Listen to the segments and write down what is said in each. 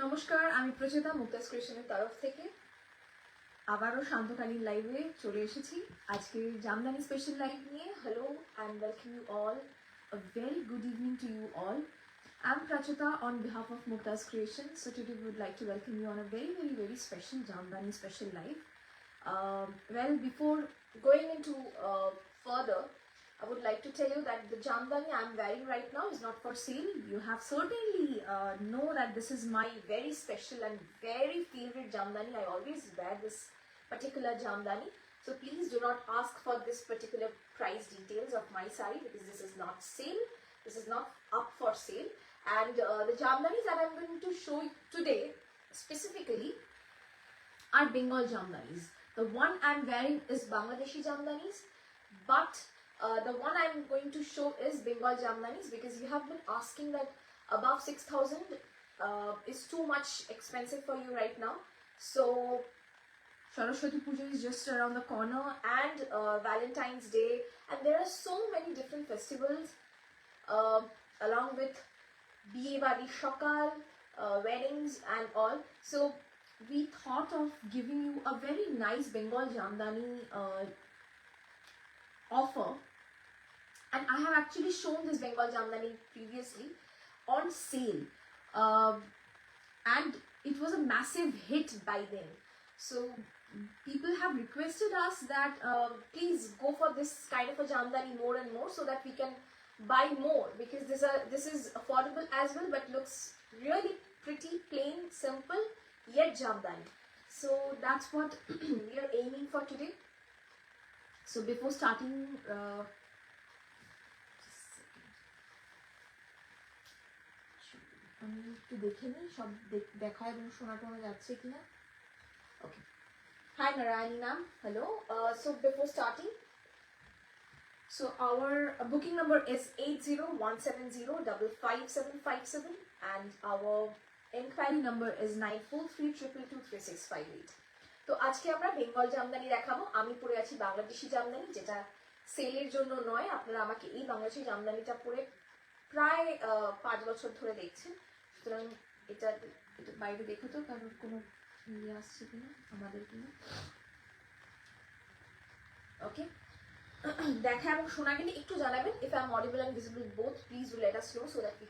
নমস্কার, আমি প্রচেতা মুক্তাস ক্রিয়েশনের তরফ থেকে আবারও শান্তকালীন লাইভে চলে এসেছি। আজকে জামদানি স্পেশাল লাইভ নিয়ে। Hello and welcome you all, a very good evening to you all. I'm Prachita on behalf of Mukta's Creation. So today we would like to welcome you on a very special Jamdani special live. Well, before going into further, I would like to tell you that the Jamdani I'm wearing right now is not for sale. You have certainly know that this is my very special and very favorite Jamdani. I always wear this particular Jamdani. So please do not ask for this particular price details of my side because this is not sale. This is not up for sale. And the Jamdanis that I'm going to show you today specifically are Bengal Jamdanis. The one I'm wearing is Bangladeshi Jamdanis, but the one I'm going to show is Bengal Jamdanis because you have been asking that above 6,000 is too much expensive for you right now. So Saraswati Puja is just around the corner, and Valentine's Day, and there are so many different festivals along with Biye Badi Shakal, weddings and all. So we thought of giving you a very nice Bengal Jamdani offer, and I have actually shown this Bengal Jamdani previously on sale, and it was a massive hit by then. So people have requested us that please go for this kind of a Jamdani more and more so that we can buy more, because this is affordable as well but looks really pretty, plain, simple, yet Jamdani. So that's what we are aiming for today. So before starting, আমি একটু দেখে নিই সব দেখা এবং শোনা টোনা যাচ্ছে কিনা। ওকে, hi Narayani ma'am, hello. So before starting, so our booking number is 8017055757 and our inquiry number is 9432223658. তো আজকে আমরা বেঙ্গল জামদানি দেখাবো। আমি পরে আছি বাংলাদেশি জামদানি, যেটা সেলের জন্য নয়। আপনারা আমাকে এই বাংলাদেশি জামদানিটা পরে প্রায় 5 বছর ধরে দেখছেন, সুতরাং এটা বাইরে দেখো তো কারণ কোনো ইয়ে আসছে কিনা আমাদের কিনা। ওকে, দেখা এবং শোনা গেলে একটু জানাবেন। If I am audible and visible both, please do let us know so that we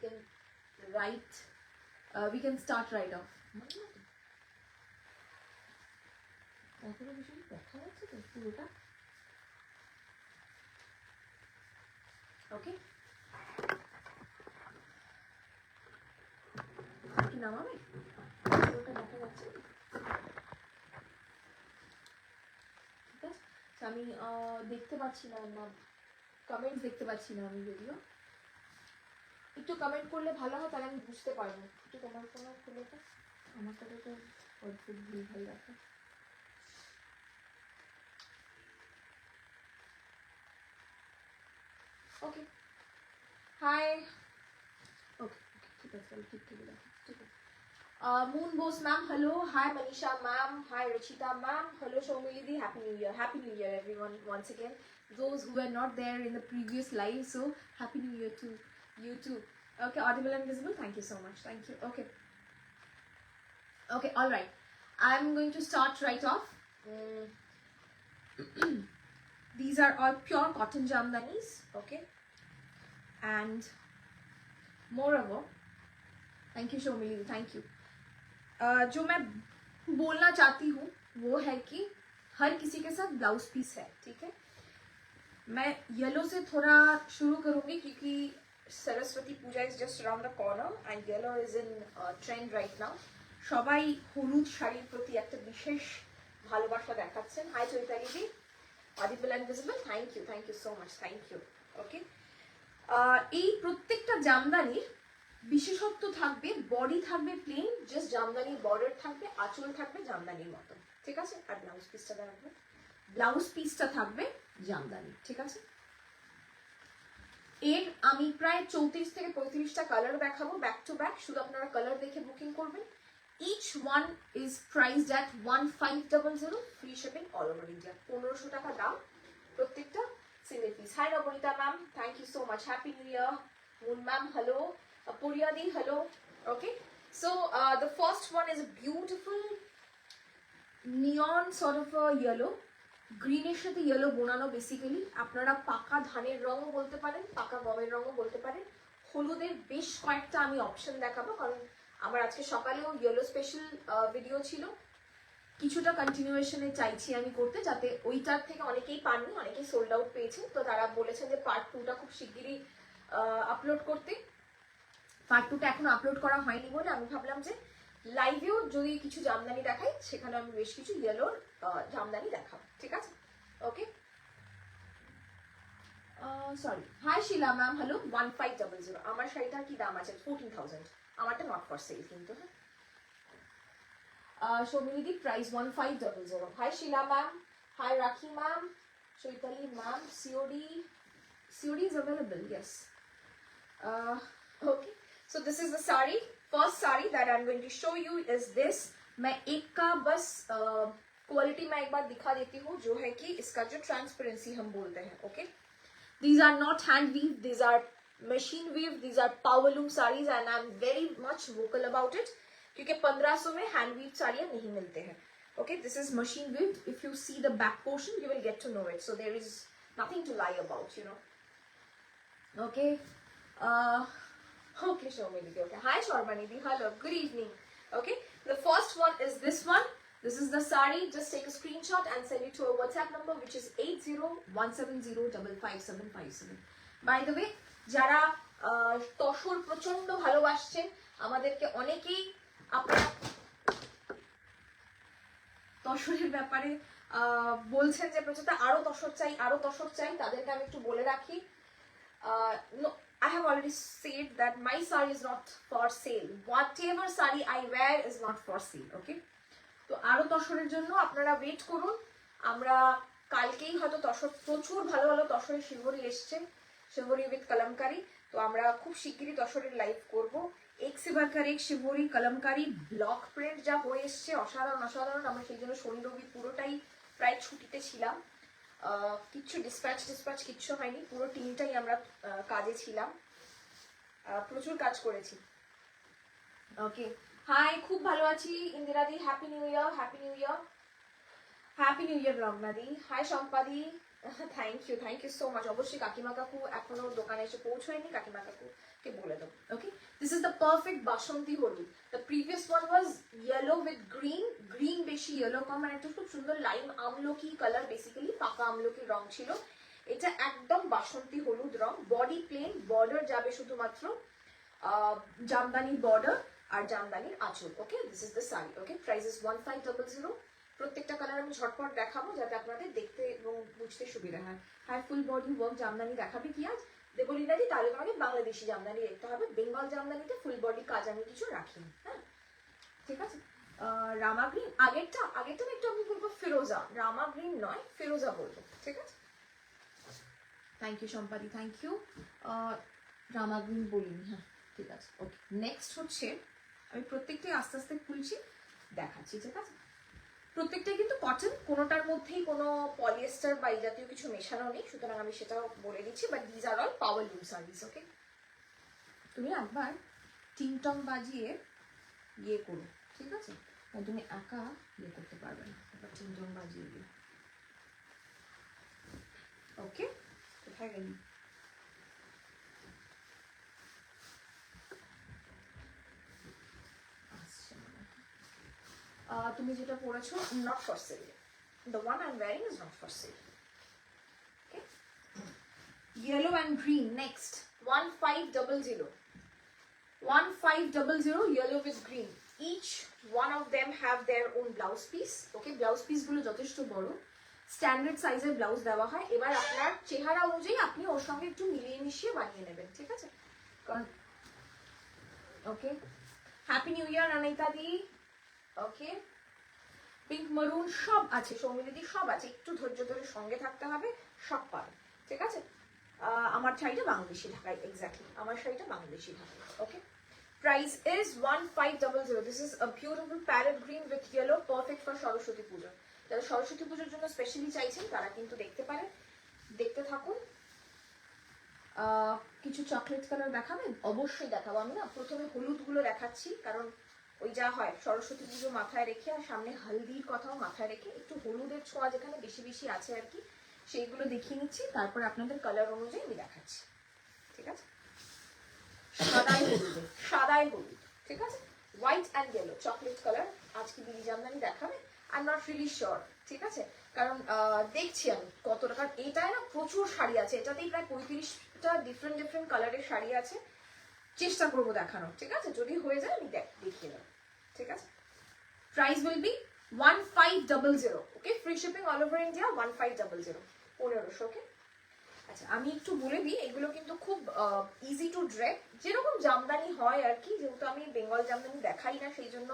can start right off. তারপরে বিষয় দেখা যাচ্ছে তো পুরোটা। ওকে, কি নামাবে পুরোটা দেখা যাচ্ছে। ঠিক আছে, আমি দেখতে পাচ্ছি না, কমেন্টস দেখতে পাচ্ছি না আমি। যদিও একটু কমেন্ট করলে ভালো হয়, তাহলে আমি বুঝতে পারবো। একটু তোমার কোনো খুলে তো আমার সাথে তো অদ্ভুত ভুল হয়ে গেছে। ওকে, হাই। ওকে, ঠিক আছে, ঠিক থেকে দেখো। ঠিক আছে, Moon Bose ma'am, hello. Hi Manisha ma'am. Hi Rachita ma'am. Hello Shomilidi. Happy New Year. Happy New Year everyone once again. Those who were not there in the previous live, so Happy New Year to you too. Okay, audible and visible. Thank you so much. Thank you. Okay. Okay, all right. I'm going to start right off. These are all pure cotton jamdanis. Okay. And moreover, thank you Shomilidi. Thank you. जो मैं बोलना चाहती हूँ वो है कि हर किसी के साथ ब्लाउज पीस है। ठीक है, मैं येलो से थोड़ा शुरू करूँगी क्योंकि Saraswati Puja is just around the corner and yellow is in trend right now. সবাই হলুদ শাড়ির প্রতি একটা বিশেষ ভালোবাসা দেখাচ্ছেন। Hi Chaitali di, audible and visible, thank you so much, thank you. Okay, এই প্রত্যেকটা জামদানির বিশেষত্ব থাকবে, বডি থাকবে প্লেন, জাস্ট জামদানির বর্ডার থাকবে, আঁচল থাকবে জামদানির মতো। ঠিক আছে, আর ব্লাউজ পিসটা দেখাবো, ব্লাউজ পিসটা থাকবে জামদানি। ঠিক আছে, এর আমি প্রায় 34 থেকে 35টা কালার দেখাবো ব্যাক টু ব্যাক। শুধু আপনারা কালার দেখে বুকিং করবেন। Each one is priced at 1500, free shipping all over India. 1500 টাকা দাম প্রত্যেকটা single piece. Hi Nabanita ma'am, thank you so much, happy new year. Moon ma'am, hello. Puriyadi, hello. Okay, So the first one is a beautiful neon sort of a yellow. গ্রিনের সাথে yellow বোনানো basically. আপনারা পাকা ধানের রঙও বলতে পারেন, পাকা গমের রঙও বলতে পারেন। হলুদের বেশ কয়েকটা আমি অপশন দেখাবো, কারণ আমার আজকে সকালেও ইয়েলো স্পেশাল ভিডিও ছিল। কিছুটা কন্টিনিউয়েশনে চাইছি আমি করতে, যাতে ওইটার থেকে অনেকেই পাননি, অনেকেই সোল্ড আউট পেয়েছেন। তো তারা বলেছেন যে পার্ট 2টা খুব শিগগিরই আপলোড করতে। পার্ট 2টা এখনো আপলোড করা হয়নি বলে আমি ভাবলাম যে লাইভেও যদি কিছু জামদানি দেখাই, সেখানে আমি বেশ কিছু ইয়েলোর জামদানি দেখাবো, ঠিক আছে? ওকে, সরি, হাই শিলা ম্যাম, হ্যালো। 1500 আমার শাড়িটার কি দাম আছে? 14,000। আমারটা নট ফর সেল কিন্তু, হ্যাঁ। Shomini price 1500. Hi Sheila ma'am. Hi Rakhi ma'am. Shoitali ma'am. COD is available. Yes. Okay. So this is the sari. First sari that I'm going to show you is this. मैं एक का बस quality मैं एक बार दिखा देती हूँ, जो है कि इसका जो ट्रांसपेरेंसी हम बोलते हैं. Okay. These are not hand weave. These are machine weave. These are power loom sarees, and I'm very much vocal about it. क्योंकि 1500 में हैंड वीव साड़ियाँ नहीं मिलते हैं. Okay, this is machine weaved. If you see the back portion, you will get to know it. So there is nothing to lie about, you know. Okay, okay, Shomini. Okay, hi Sharmani. Hello, good evening. Okay, the first one is this one. This is the sari. Just take a screenshot and send it to our WhatsApp number, which is 8017055757. By the way, যারা তসর প্রচন্ড ভালোবাসছেন, আমাদেরকে অনেকেই আপনারা তসরের ব্যাপারে বলছেন যে প্রচুর আরো তসর চাই, আরো তসর চাই। তাদেরকে আমি একটু বলে রাখি, no, I have already said that my saree is not for sale. Whatever saree I wear is not for sale. Okay, তো আরো তসরের জন্য আপনারা ওয়েট করুন। আমরা কালকেই হয়তো তসর, প্রচুর ভালো ভালো তসরের শিবরি এসছে, শিবরি উইথ কলমকারি। তো আমরা খুব শিগগিরই তসরের লাইভ করব। এক সে বাড়কর এক শিবরি কলমকারি ব্লক প্রিন্ট যা হয়ে এসছে, অসাধারণ অসাধারণ। আমরা সেই জন্য শনি রবি পুরোটাই প্রায় ছুটিতে ছিলাম, কিচ্ছু ডিসপ্যাচ কিচ্ছু হয়নি, পুরো টিমটাই আমরা কাজে ছিলাম, প্রচুর কাজ করেছি। ওকে, হাই, খুব ভালো আছি ইন্দিরাদি। Happy new year, happy new year, happy new year রমনাদি। হাই সম্পাদি, থ্যাংক ইউ সো মাচ। অবশ্যই কাকিমা কাকু এখনো দোকানে এসে পৌঁছয়নি, কাকিমা কাকুকে বলে দেবো। Okay, this is the perfect বাসন্তী হলুদ। The previous one was yellow with green বেশি, ইয়েলো কম, মানে একটা খুব সুন্দর লাইম আমলকি কালার, বেসিক্যালি পাকা আমলকির রং ছিল। এটা একদম বাসন্তী হলুদ রং। বডি প্লেন, বর্ডার যাবে শুধুমাত্র জামদানির বর্ডার আর জামদানির আঁচল। Okay, this is the sari. Okay, price is 1500। প্রত্যেকটা কালার আমি ঝটপট দেখাবো যাতে আপনাদের দেখতে এবং বুঝতে সুবিধা হয়। Hi, full body work Jamdani দেখাবে কি আজ দেবলীনাদি? তাহলে তোমাকে বাংলাদেশি জামদানি দেখতে হবে। বেঙ্গল জামদানিতে ফুল বডি কাজ আমি কিছু রাখিনি, হ্যাঁ, ঠিক আছে। রামা গ্রিন, আগেরটা একটু আমি বলবো ফিরোজা, রামা গ্রিন নয়, ফিরোজা বলবো, ঠিক আছে। থ্যাংক ইউ সম্পাদি, থ্যাংক ইউ। রামা গ্রিন বলিনি, হ্যাঁ, ঠিক আছে। ওকে, নেক্সট হচ্ছে, আমি প্রত্যেকটাই আস্তে আস্তে খুলছি, দেখাচ্ছি, ঠিক আছে। প্রত্যেকটাই কিন্তু কটন, কোনোটার মধ্যেই কোনো পলিয়েস্টার বা এই জাতীয় কিছু মেশানো নেই, সুতরাং আমি সেটাও বলে দিচ্ছি। But these are all power loom service. Okay, তুমি একবার টিংটং বাজিয়ে ইয়ে করো, ঠিক আছে, তুমি একা ইয়ে করতে পারবে না, একবার টিংটং বাজিয়ে দিও। ওকে, কোথায় গেলি? তুমি যেটা পড়েছো, not for sale. The one I'm wearing is not for sale. Okay. Yellow and green next. 1500. 1500 yellow with green. Each one of them have their own blouse piece. Okay, blouse piece গুলো যথেষ্ট বড়, standard সাইজের blouse দেওয়া হয়। এবার আপনার চেহারা অনুযায়ী আপনি ওর সঙ্গে একটু মিলিয়ে মিশিয়ে বানিয়ে নেবেন, ঠিক আছে। কারণ ওকে, হ্যাপি নিউ ইয়ার অনিতা দি। ওকে, পিঙ্ক মারুন সব আছে, সৌমিলিদি সব আছে, একটু ধৈর্য ধরে সঙ্গে থাকতে হবে, সব পাবে, ঠিক আছে। আমার শাড়িটা বাংলাদেশি ঢাকায়, এক্স্যাক্টলি আমার শাড়িটা বাংলাদেশি ঢাকায়। Okay, price is 1500। This is a beautiful parrot green with yellow, perfect for Saraswati Pujo. যারা সরস্বতী পুজোর জন্য স্পেশালি চাইছেন তারা কিন্তু দেখতে পারেন, দেখতে থাকুন। কিছু চকলেট কালার দেখাবেন? অবশ্যই দেখাবো। আমি না প্রথমে হলুদগুলো দেখাচ্ছি, কারণ ওই যা হয় সরস্বতী পুজো মাথায় রেখে আর সামনে হলদির কথাও মাথায় রেখে একটু হলুদের ছোঁয়া যেখানে বেশি বেশি আছে আর কি, সেইগুলো দেখিয়ে নিচ্ছি, তারপরে আপনাদের কালার অনুযায়ী আমি দেখাচ্ছি। ঠিক আছে, সাদাই হলুদ, ঠিক আছে, white and yellow chocolate colour আজকে দিদি জামদানি দেখাবে। I am not really sure, ঠিক আছে, কারণ দেখছি আমি কত টাকা। এটায় না প্রচুর শাড়ি আছে, এটাতেই প্রায় 35টা ডিফারেন্ট ডিফারেন্ট কালারের শাড়ি আছে। চেষ্টা করবো দেখানো, ঠিক আছে, যদি হয়ে যায় আমি দেখিয়ে দেবো। ঠিক আছে, price will be 1500। Okay, free shipping all over India 1500, 1500। ওকে, আচ্ছা আমি একটু বলে দিই, এগুলো কিন্তু খুব ইজি টু ড্রেপ, যেরকম জামদানি হয় আর কি। যেহেতু আমি বেঙ্গল জামদানি দেখাই না, সেই জন্য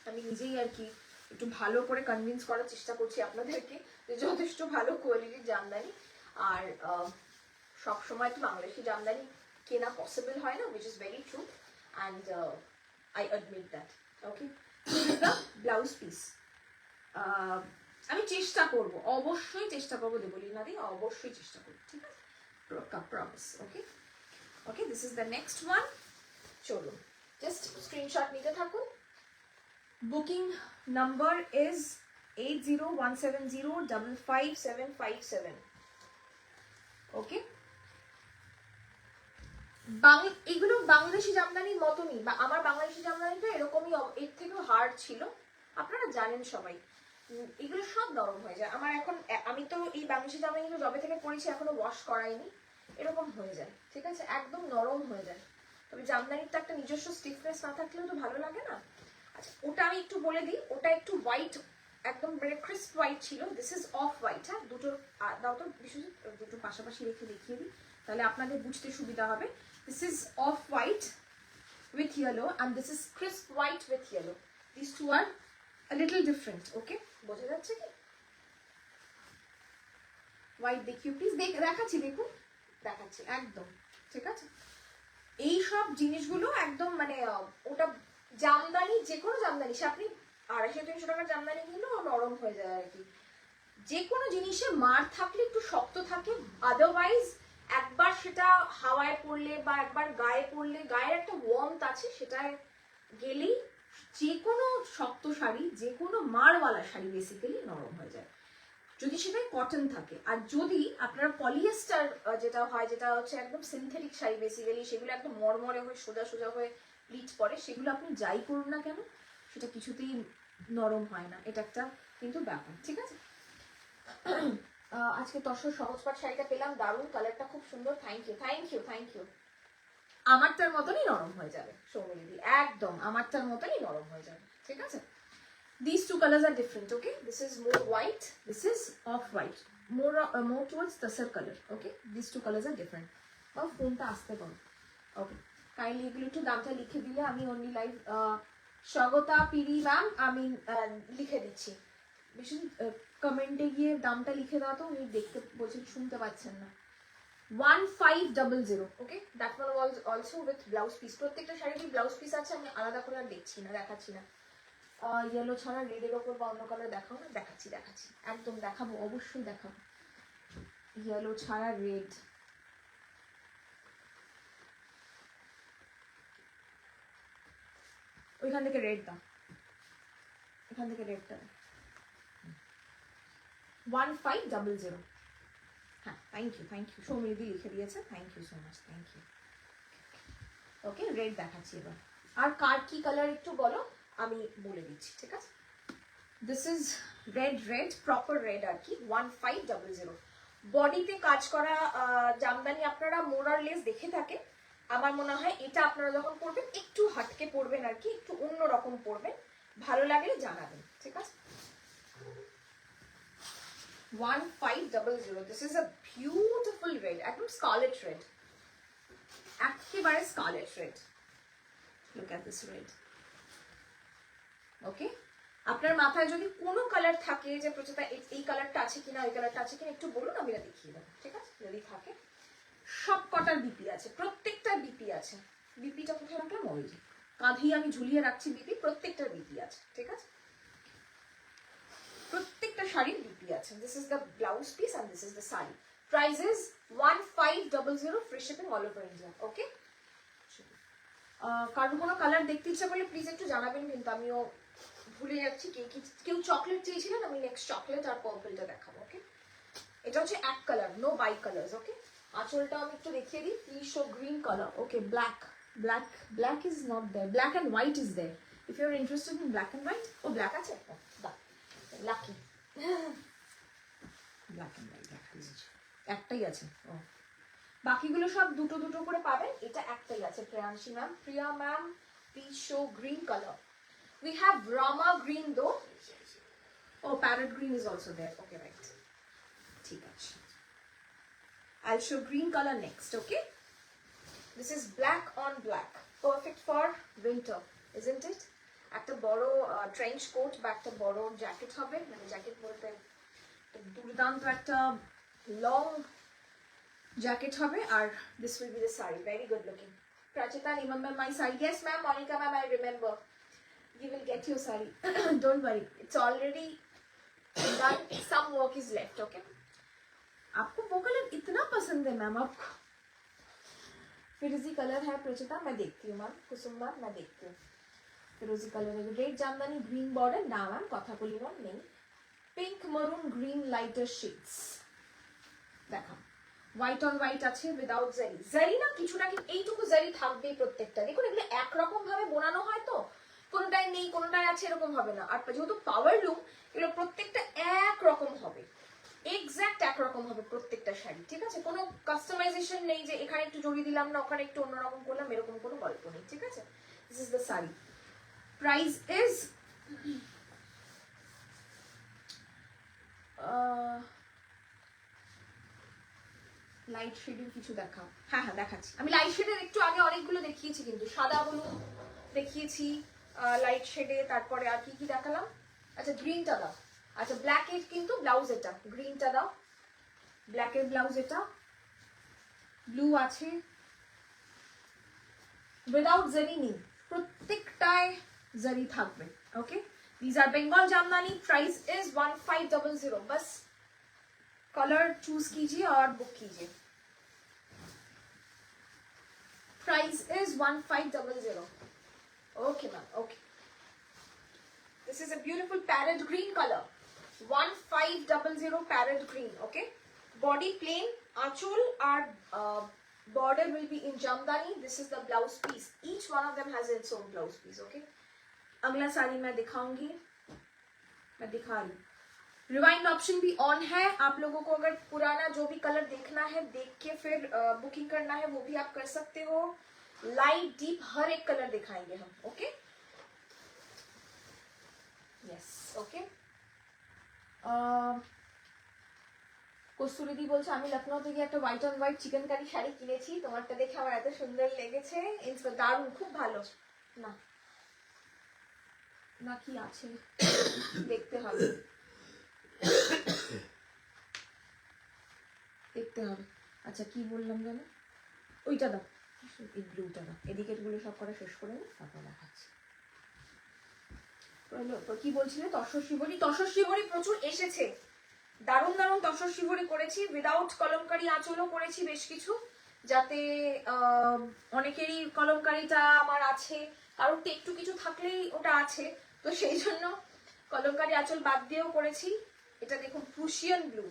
আমি নিজেই আর কি একটু ভালো করে কনভিন্স করার চেষ্টা করছি আপনাদেরকে যে যথেষ্ট ভালো কোয়ালিটির জামদানি। আর সব সময় তো বাংলাদেশি জামদানি কেনা পসিবল হয় না, which is very true, and I admit that. Okay, this is the blouse piece. আমি চেষ্টা করব, অবশ্যই চেষ্টা করবো দেবলীনা দি, অবশ্যই চেষ্টা করব, ঠিক আছে, promise. Okay okay, this is the next one. চলুন জাস্ট স্ক্রিনশট নিতে থাকুন। Booking number is 8017055757। ওকে, এগুলো বাংলাদেশি জামদানির মতনই, বা আমার বাংলাদেশি জামদানিটা এরকমই, এর থেকেও হার্ড ছিল, আপনারা জানেন সবাই। এগুলো সব নরম হয়ে যায় আমার এখন। আমি তো এই বাংলাদেশি জামদানিগুলো যবে থেকে পরেছি এখনো ওয়াশ করাইনি, এরকম হয়ে যায়, ঠিক আছে, একদম নরম হয়ে যায়। তবে জামদানির তো একটা নিজস্ব স্টিফনেস না থাকলেও তো ভালো লাগে না। আচ্ছা, ওটা আমি একটু বলে দিই, ওটা একটু হোয়াইট, একদম ক্রিস্প হোয়াইট ছিল। This is off white. হ্যাঁ, দুটো দাও তো বিশ্বজিৎ, দুটো পাশাপাশি রেখে দেখিয়ে দিই, তাহলে আপনাদের বুঝতে সুবিধা হবে। This is off-white with yellow and this is crisp white with yellow. These two are a little different. Okay, বোঝা যাচ্ছে কি? হোয়াইট দেখিও প্লিজ, দেখাচ্ছি, দেখুন দেখাচ্ছি একদম, ঠিক আছে। এই সব জিনিসগুলো একদম মানে ওটা জামদানি, যে কোনো জামদানি সে আপনি 250-300 টাকার জামদানি কিনলেও নরম হয়ে যায় আর কি। যে কোনো জিনিসে মার থাকলে একটু শক্ত থাকে, আদারওয়াইজ একবার সেটা হাওয়ায় পড়লে বা একবার গায়ে পড়লে, গায়ের একটা ওয়ার্মথ আছে, সেটায় গেলেই যে কোনো শক্ত শাড়ি, যে কোনো মারওয়ালা শাড়ি বেসিক্যালি নরম হয়ে যায়, যদি সেটাই কটন থাকে। আর যদি আপনারা পলিয়েস্টার যেটা হয়, যেটা হচ্ছে একদম সিনথেটিক শাড়ি বেসিক্যালি, সেগুলো একদম মরমরে হয়ে সোজা সোজা হয়ে প্লিট পরে, সেগুলো আপনি যাই করুন না কেন সেটা কিছুতেই নরম হয় না, এটা একটা কিন্তু ব্যাপার, ঠিক আছে। আজকে তসর সহজপাঠ শাড়িটা পেলাম, দারুণ, কালারটা খুব সুন্দর, thank you thank you thank you. আমারটার মতনই নরম হয়ে যাবে সৌমিলিদি, একদম আমারটার মতনই নরম হয়ে যাবে, ঠিক আছে। These two colors are different. Okay, this is more white, this is off white, more towards tasar color. Okay, these two colors are different. Now phone ta aste bol. Okay, kindly এগুলো একটু দামটা লিখে দিলে আমি only live Swagata পিরি ma'am আমি লিখে দিচ্ছি। বেশি কমেন্টে গিয়ে দামটা লিখে দাও তো, উনি দেখতে বলছেন শুনতে পাচ্ছেন না। 1500। Okay, that one was also with blouse piece. প্রত্যেকটা শাড়ির ব্লাউজ পিস আছে, আমি আলাদা করে আর দেখছি না, দেখাচ্ছি না। ইয়েলো ছাড়া রেডের ওপর বা অন্য কালার দেখাও না, দেখাচ্ছি একদম দেখাবো, অবশ্যই দেখাবো। ইয়েলো ছাড়া রেড, ওইখান থেকে রেড দাও, এখান থেকে রেডটা 1500। হ্যাঁ, থ্যাংক ইউ সৌমিদি লিখে দিয়েছে, thank you so much, thank you. Okay, red দেখাচ্ছি এবার। আর কার কি কালার একটু বলো, আমি বলে দিচ্ছি, ঠিক আছে। This is red proper red আর কি, 1500। বডিতে কাজ করা জামদানি আপনারা মোরারলেস দেখে থাকেন, আমার মনে হয় এটা আপনারা যখন পরবেন একটু হাটকে পরবেন আর কি, একটু অন্যরকম পরবেন, ভালো লাগলে জানাবেন, ঠিক আছে। 1500। This is a beautiful red, একদম স্কারলেট রেড, একেবারে scarlet red. Look at this red. Okay, আপনার মাথায় যদি কোনো কালার থাকে যে প্রচেতা এই কালারটা আছে কিনা, ওই কালারটা আছে কিনা একটু বলুন, আমি এটা দেখিয়ে দেবো, ঠিক আছে। যদি থাকে, সব কটার বিপি আছে, প্রত্যেকটার বিপি আছে। বিপিটা কোথায় রাখলাম, ওই যে কাঁধেই আমি ঝুলিয়ে রাখছি বিপি, প্রত্যেকটার বিপি আছে, ঠিক আছে, প্রত্যেকটা শাড়ির বিপি আছে। This is the blouse piece and this is the sari. Price is 1500, free shipping all over India. Okay? কারণ কোনো কালার দেখতে ইচ্ছা করলে প্লিজ একটু জানাবেন, কিন্তু আমিও ভুলে যাচ্ছি। কেউ চকলেট চেয়েছিলেন, আমি নেক্সট চকলেট আর পার্পলটা দেখাবো। ওকে, এটা হচ্ছে এক কালার, নো বাই কালার্স। ওকে, আঁচলটা আমি একটু দেখিয়ে দিই। Please show green colour. Okay, black is not there, black and white is there. If you're interested in black and white, black আছে, লাকি black and white একটাই আছে। বাকিগুলো সব দুটো দুটো করে পাবেন, এটা একটাই আছে। Priyanshi ma'am, Priya ma'am, please show green colour. We have Rama green though. Oh, parrot green is also there. Okay, right. ঠিক আছে, I'll show green color next. Okay, this is black on black, perfect for winter, isn't it? একটা বড় trench coat বা একটা বড় jacket হবে, মানে jacket বলতে দুর্দান্ত একটা লং জ্যাকেট হবে। আর this will be the saree, very good looking. Prachita, remember my saree? Yes ma'am. Monica ma'am, I remember. You will get your saree. Don't worry, it's already done. Some work is left. Okay, आपको वो colour इतना पसंद है ma'am आपको? फिरोजी colour है प्रचिता, मैं देखती हूँ मैम। कुसुम मैम, मैं देखती हूँ। फिरोजी कलर है, रेड जामदानी ग्रीन बॉर्डर ना मैम, कथा बोली मैम नहीं। Pink maroon green lighter shades देखा, হোয়াইট অন হোয়াইট আছে উইদাউট জারি। জারি না কিছু না, এইটুকু জারি থাকবেই প্রত্যেকটা। দেখুন এগুলো একরকম ভাবে বোনানো হয়, তো কোনোটাই নেই কোনোটাই আছে এরকম হবে না। আর যেহেতু পাওয়ার লুম, এগুলো প্রত্যেকটা একরকম হবে, এক্স্যাক্ট একরকম হবে প্রত্যেকটা শাড়ি। ঠিক আছে, কোনো কাস্টমাইজেশন নেই যে এখানে একটু জড়ি দিলাম না, ওখানে একটু অন্যরকম করলাম, এরকম কোনো গল্প নেই। ঠিক আছে, this is the sari. Price is light শেডের কিছু দেখাও। হ্যাঁ হ্যাঁ দেখাচ্ছি, আমি লাইট শেডের একটু আগে অনেকগুলো দেখিয়েছি, কিন্তু সাদা হলুদ দেখিয়েছি লাইট শেডে। তারপরে আর কি কি দেখালাম? আচ্ছা গ্রিনটা দাও। আচ্ছা ব্ল্যাকের কিন্তু ব্লাউজ এটা, গ্রিনটা দাও। ব্ল্যাকের ব্লাউজ এটা, ব্লু আছে, উইদাউট জারি নেই, প্রত্যেকটায় জারি থাকবে। Okay, this are Bengal Jamdani. Price is 1500। बस कलर चूज कीजिए और बुक कीजिए। Price is 1500। Okay ma'am, okay. This is a beautiful parrot green color, 1500 parrot green. Okay, body plain, achol our border will be in jamdani. This is the blouse piece, each one of them has its own blouse piece. Okay, अगला साड़ी मैं दिखाऊंगी, मैं दिखा रही। Rewind option भी on है, आप लोगों को अगर पुराना जो भी कलर देखना है देख के फिर बुकिंग करना है, वो भी आप कर सकते हो। लाइट डीप हर एक कलर दिखाएंगे हम। Okay, yes, okay. কস্তুরিদি বলছে আমি লখনৌ থেকে একটা white on white chikankari sari কিনেছি, তোমারটা দেখে আমার এত সুন্দর লেগেছে, দারুণ, খুব ভালো। না না কি আছে দেখতে হবে, দেখতে হবে। আচ্ছা কি বললাম জানো, ওইটা দাও, এই ব্লুটা দাও। এদিকে গুলো সব করা শেষ করে নি, তারপর দেখাচ্ছি। কি বলছিলে? তসর শিবরি, তসর শিবরি প্রচুর এসেছে, দারুণ দারুণ তসর শিবরি করেছি, উইদাউট কলমকারি আঁচলও করেছি বেশ কিছু, যাতে অনেকেরই কলমকারিটা আমার আছে, কারোর তো একটু কিছু থাকলেই ওটা আছে, তো সেই জন্য কলমকারি আঁচল বাদ দিয়েও করেছি। এটা দেখুন Prussian blue,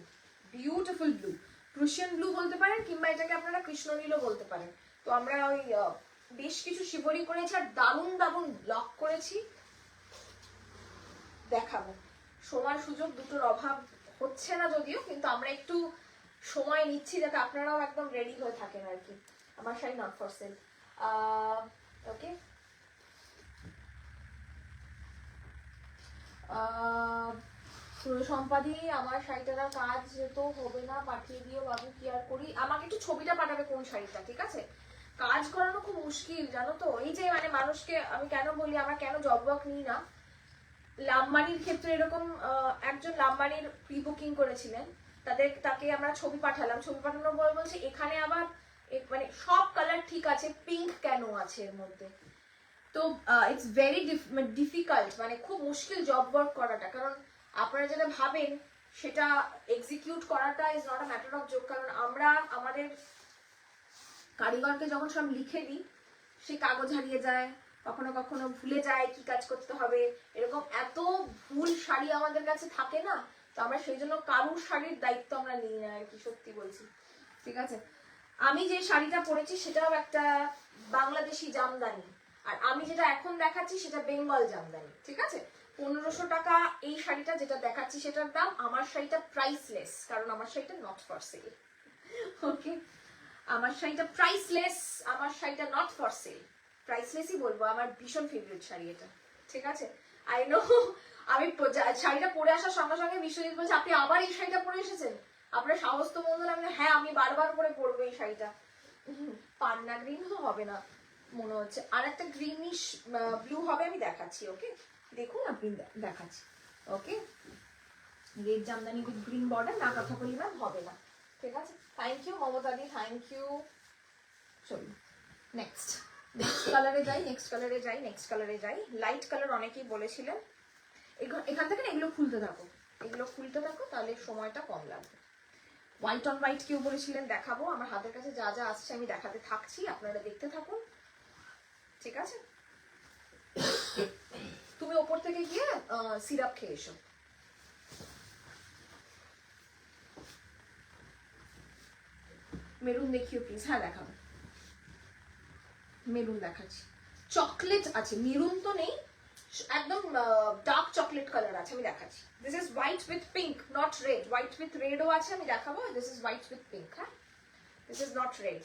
beautiful blue, Prussian blue বলতে পারেন, কিংবা এটাকে আপনারা কৃষ্ণনীলও বলতে পারেন। তো আমরা ওই বেশ কিছু শিবরি করেছি, আর দারুণ দারুণ ব্লক করেছি, দেখাবো। সময় সুযোগ দুটোর অভাব হচ্ছে না যদিও, কিন্তু আমরা একটু সময় নিচ্ছি যাতে আপনারাও একদম রেডি হয়ে থাকেন আর কি। আমার শাড়ি নট ফর সেল। ওকে, সম্পাদি আমার শাড়িটার কাজ তো হবে না, পাঠিয়ে দিও বাবু, কি আর করি। আমাকে একটু ছবিটা পাঠাবে কোন শাড়িটা, ঠিক আছে? কাজ করানো খুব মুশকিল জানো তো, এই যে মানে মানুষকে আমি কেন বলি, আমরা কেন জব ওয়ার্ক নিই না। লাম্বানির ক্ষেত্রে এরকম একজন লাম্বানির প্রি বুকিং করেছিলেন, তাকে আমরা ছবি পাঠালাম, ছবি পাঠানোর পর বলছে এখানে আবার মানে সব কালার ঠিক আছে, পিঙ্ক কেন আছে এর মধ্যে। তো ইটস ভেরি ডিফিকাল্ট, মানে খুব মুশকিল জব ওয়ার্ক করাটা। কারণ আপনারা যেটা ভাবেন সেটা এক্সিকিউট করাটা is not a matter of joke, কারণ আমরা আমাদের কারিগরকে যখন সব লিখে দিই সে কাগজ হারিয়ে যায়, কখনো কখনো ভুলে যায় কি কাজ করতে হবে, এরকম এত ভুল শাড়ি আমাদের কাছে থাকে না, তো আমরা সেই জন্য কারুর শাড়ির দায়িত্ব আমরা নিই না আর কি, সত্যি বলছি। ঠিক আছে, আমি যে শাড়িটা পরেছি সেটাও একটা বাংলাদেশি জামদানি, আর আমি যেটা এখন দেখাচ্ছি সেটা বেঙ্গল জামদানি। ঠিক আছে, 1500 টাকা এই শাড়িটা যেটা দেখাচ্ছি সেটার দাম। আমার শাড়িটা প্রাইসলেস, কারণ আমার শাড়িটা নট ফর সেল। ওকে, আমার শাড়িটা প্রাইসলেস, আমার শাড়িটা নট ফর সেল, প্রাইসলেসই বলবো, আমার ভীষণ ফেভারিট শাড়ি এটা। ঠিক আছে, আই নো আমি শাড়িটা পরে আসার সঙ্গে সঙ্গে বিশ্বজিৎ বলছে আপনি আবার এই শাড়িটা পরে এসেছেন, আপনার সাহস তো মনে হলো। হ্যাঁ, আমি বারবার করে পরবো এই শাড়িটা। পান্না গ্রিন হবে না মনে হচ্ছে, আর একটা গ্রিনিশ ব্লু হবে, আমি দেখাচ্ছি। ওকে, দেখুন আপনি দেখাচ্ছি। Okay, red Jamdani with green border, না কথা বলি ম্যাম হবে না। ঠিক আছে, থ্যাংক ইউ মমতাদি, থ্যাংক ইউ। চলুন নেক্সট কালারে যাই, নেক্সট কালারে যাই, নেক্সট কালারে যাই। লাইট কালার অনেকেই বলেছিলেন, এখান থেকে এগুলো খুলতে থাকো, এগুলো খুলতে থাকো, তাহলে সময়টা কম লাগবে। হোয়াইট অন হোয়াইট কেউ বলেছিলেন দেখাবো, আমার হাতের কাছে যা যা আসছে আমি দেখাতে থাকছি, আপনারা দেখতে থাকুন। ঠিক আছে, তুমি ওপর থেকে গিয়ে সিরাপ খেয়ে এসো। মেরুন দেখিও প্লিজ। হ্যাঁ দেখাবো, মেরুন দেখাচ্ছি। চকলেট আছে, মেরুন তো নেই, একদম ডার্ক চকলেট কালার আছে, আমি দেখাচ্ছি। This is white with pink, not red. White with রেডও আছে, আমি দেখাবো। This is white with pink. হ্যাঁ, this is not red,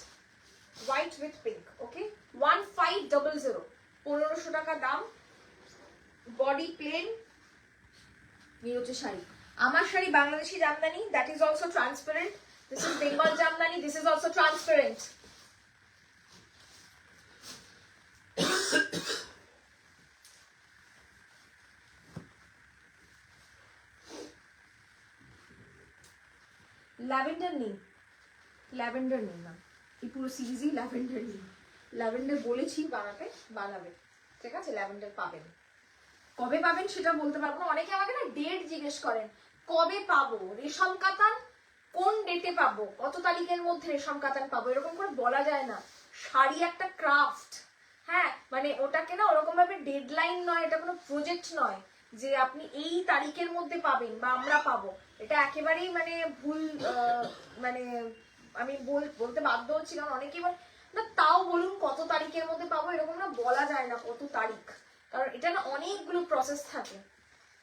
white with pink. Okay, 1500, 1500 টাকা দাম। বডি প্লেন, এই হচ্ছে শাড়ি। আমার sari Bangladeshi Jamdani, that is also transparent. This is Bengal Jamdani, this is also transparent. Lavender নেই, ল্যাভেন্ডার নেই না, এই পুরো সিরিজই ল্যাভেন্ডার নেই। ল্যাভেন্ডার বলেছি বানাতে, বানাবে। ঠিক আছে, ল্যাভেন্ডার পাবেন, কবে পাবেন সেটা বলতে পারবো না। অনেকে আমাকে না ডেট জিজ্ঞেস করেন, কবে পাবো রেশম কাতান, কোন ডেটে পাবো, কত তারিখের মধ্যে রেশম কাতান পাবো, এরকম করে বলা যায় না। শাড়ি একটা ক্রাফট, হ্যাঁ, মানে ওটাকে না ওরকম ভাবে ডেডলাইন নয়, এটা কোনো প্রজেক্ট নয় যে আপনি এই তারিখের মধ্যে পাবেন বা আমরা পাবো। এটা একেবারেই মানে ভুল, মানে আমি বলতে বাধ্য হচ্ছি, কারণ অনেকেই বল না তাও বলুন কত তারিখের মধ্যে পাবো, এরকম না বলা যায় না কত তারিখ, কারণ এটা না অনেকগুলো প্রসেস থাকে।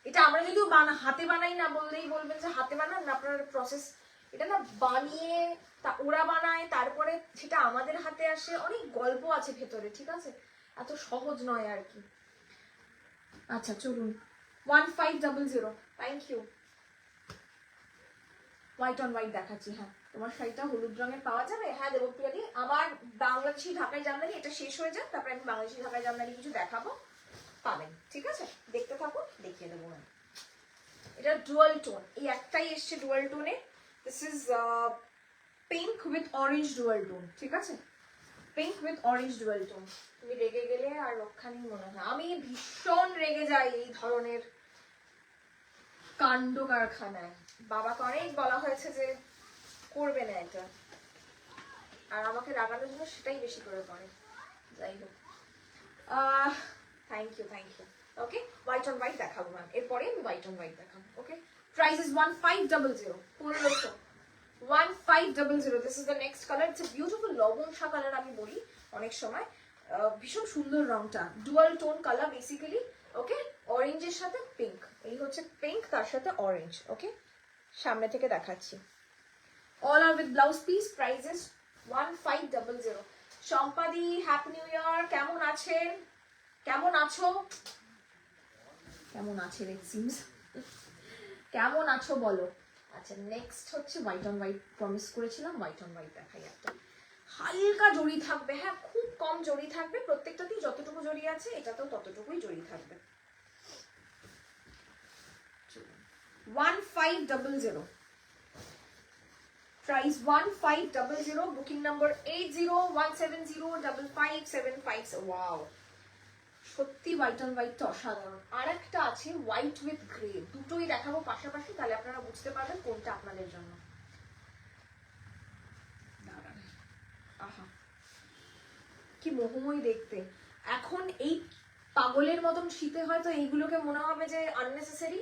এটা আমরা যদিও হাতে বানাই না, বললেই বলবেন যে হাতে বানান না, আপনার প্রসেস এটা না বানিয়ে ওরা বানায়, তারপরে সেটা আমাদের হাতে আসে, অনেক গল্প আছে ভেতরে। ঠিক আছে, এত সহজ নয় আর কি। আচ্ছা চলুন, 1500, thank you. White on white দেখাচ্ছি। হ্যাঁ, তোমার শাড়িটা হলুদ রঙের পাওয়া যাবে। হ্যাঁ দেবপ্রিয়াদি, আমার বাংলাদেশি ঢাকাই জামদানি এটা শেষ হয়ে যাক, তারপরে আমি বাংলাদেশি ঢাকাই জামদানি কিছু দেখাবো, পাবেন। ঠিক আছে, দেখতে থাকুন, দেখিয়ে দেবো আমি। এটা ডুয়াল টোন, এই একটাই এসছে ডুয়াল টোনে। This is pink with orange dual tone. ঠিক আছে, pink with orange dual tone. তুমি রেগে গেলে আর রক্ষা নেই মনে হয়। আমি ভীষণ রেগে যাই এই ধরনের কাণ্ড কারখানায়। বাবাকে অনেক বলা হয়েছে যে করবে না এটা, আর আমাকে রাগানোর জন্য সেটাই বেশি করে করে। যাই হোক, thank you, thank you. Okay, white on white দেখাবো ম্যাম, এরপরে আমি হোয়াইট অন হোয়াইট দেখাবো। Okay, price is 1500, 1500, 1500। This is the next colour, it's a beautiful লবণ শাহ কালার আমি বলি অনেক সময়, ভীষণ সুন্দর রংটা, ডুয়াল টোন কালার বেসিক্যালি। ওকে, অরেঞ্জের সাথে পিঙ্ক, এই হচ্ছে পিঙ্ক, তার সাথে অরেঞ্জ। ওকে, সামনে থেকে দেখাচ্ছি। All are with blouse piece, price is 1500। সম্পাদি, হ্যাপি নিউ ইয়ার, কেমন আছেন, কেমন আছো, কেমন আছে ইট সিমস, কেমন আছো বলো। আচ্ছা, নেক্সট হচ্ছে হোয়াইট অন হোয়াইট, প্রমিস করেছিলাম হোয়াইট অন হোয়াইট দেখাই। একটা হালকা জড়ি থাকবে, হ্যাঁ খুব কম জড়ি থাকবে, প্রত্যেকটাতেই যতটুকু জড়ি আছে এটাতেও ততটুকুই জড়ি থাকবে। 1500, প্রাইস 1500, বুকিং নাম্বার 8017055756। ওয়াও, সত্যি হোয়াইট অন হোয়াইটটা অসাধারণ। আর একটা আছে হোয়াইট উইথ গ্রে, দুটোই দেখাবো পাশাপাশি, তাহলে আপনারা বুঝতে পারবেন কোনটা আপনাদের জন্য। আহা কি মোহময় দেখতে। এখন এই পাগলের মতন শীতে হয়তো এইগুলোকে মনে হবে যে আননেসেসারি,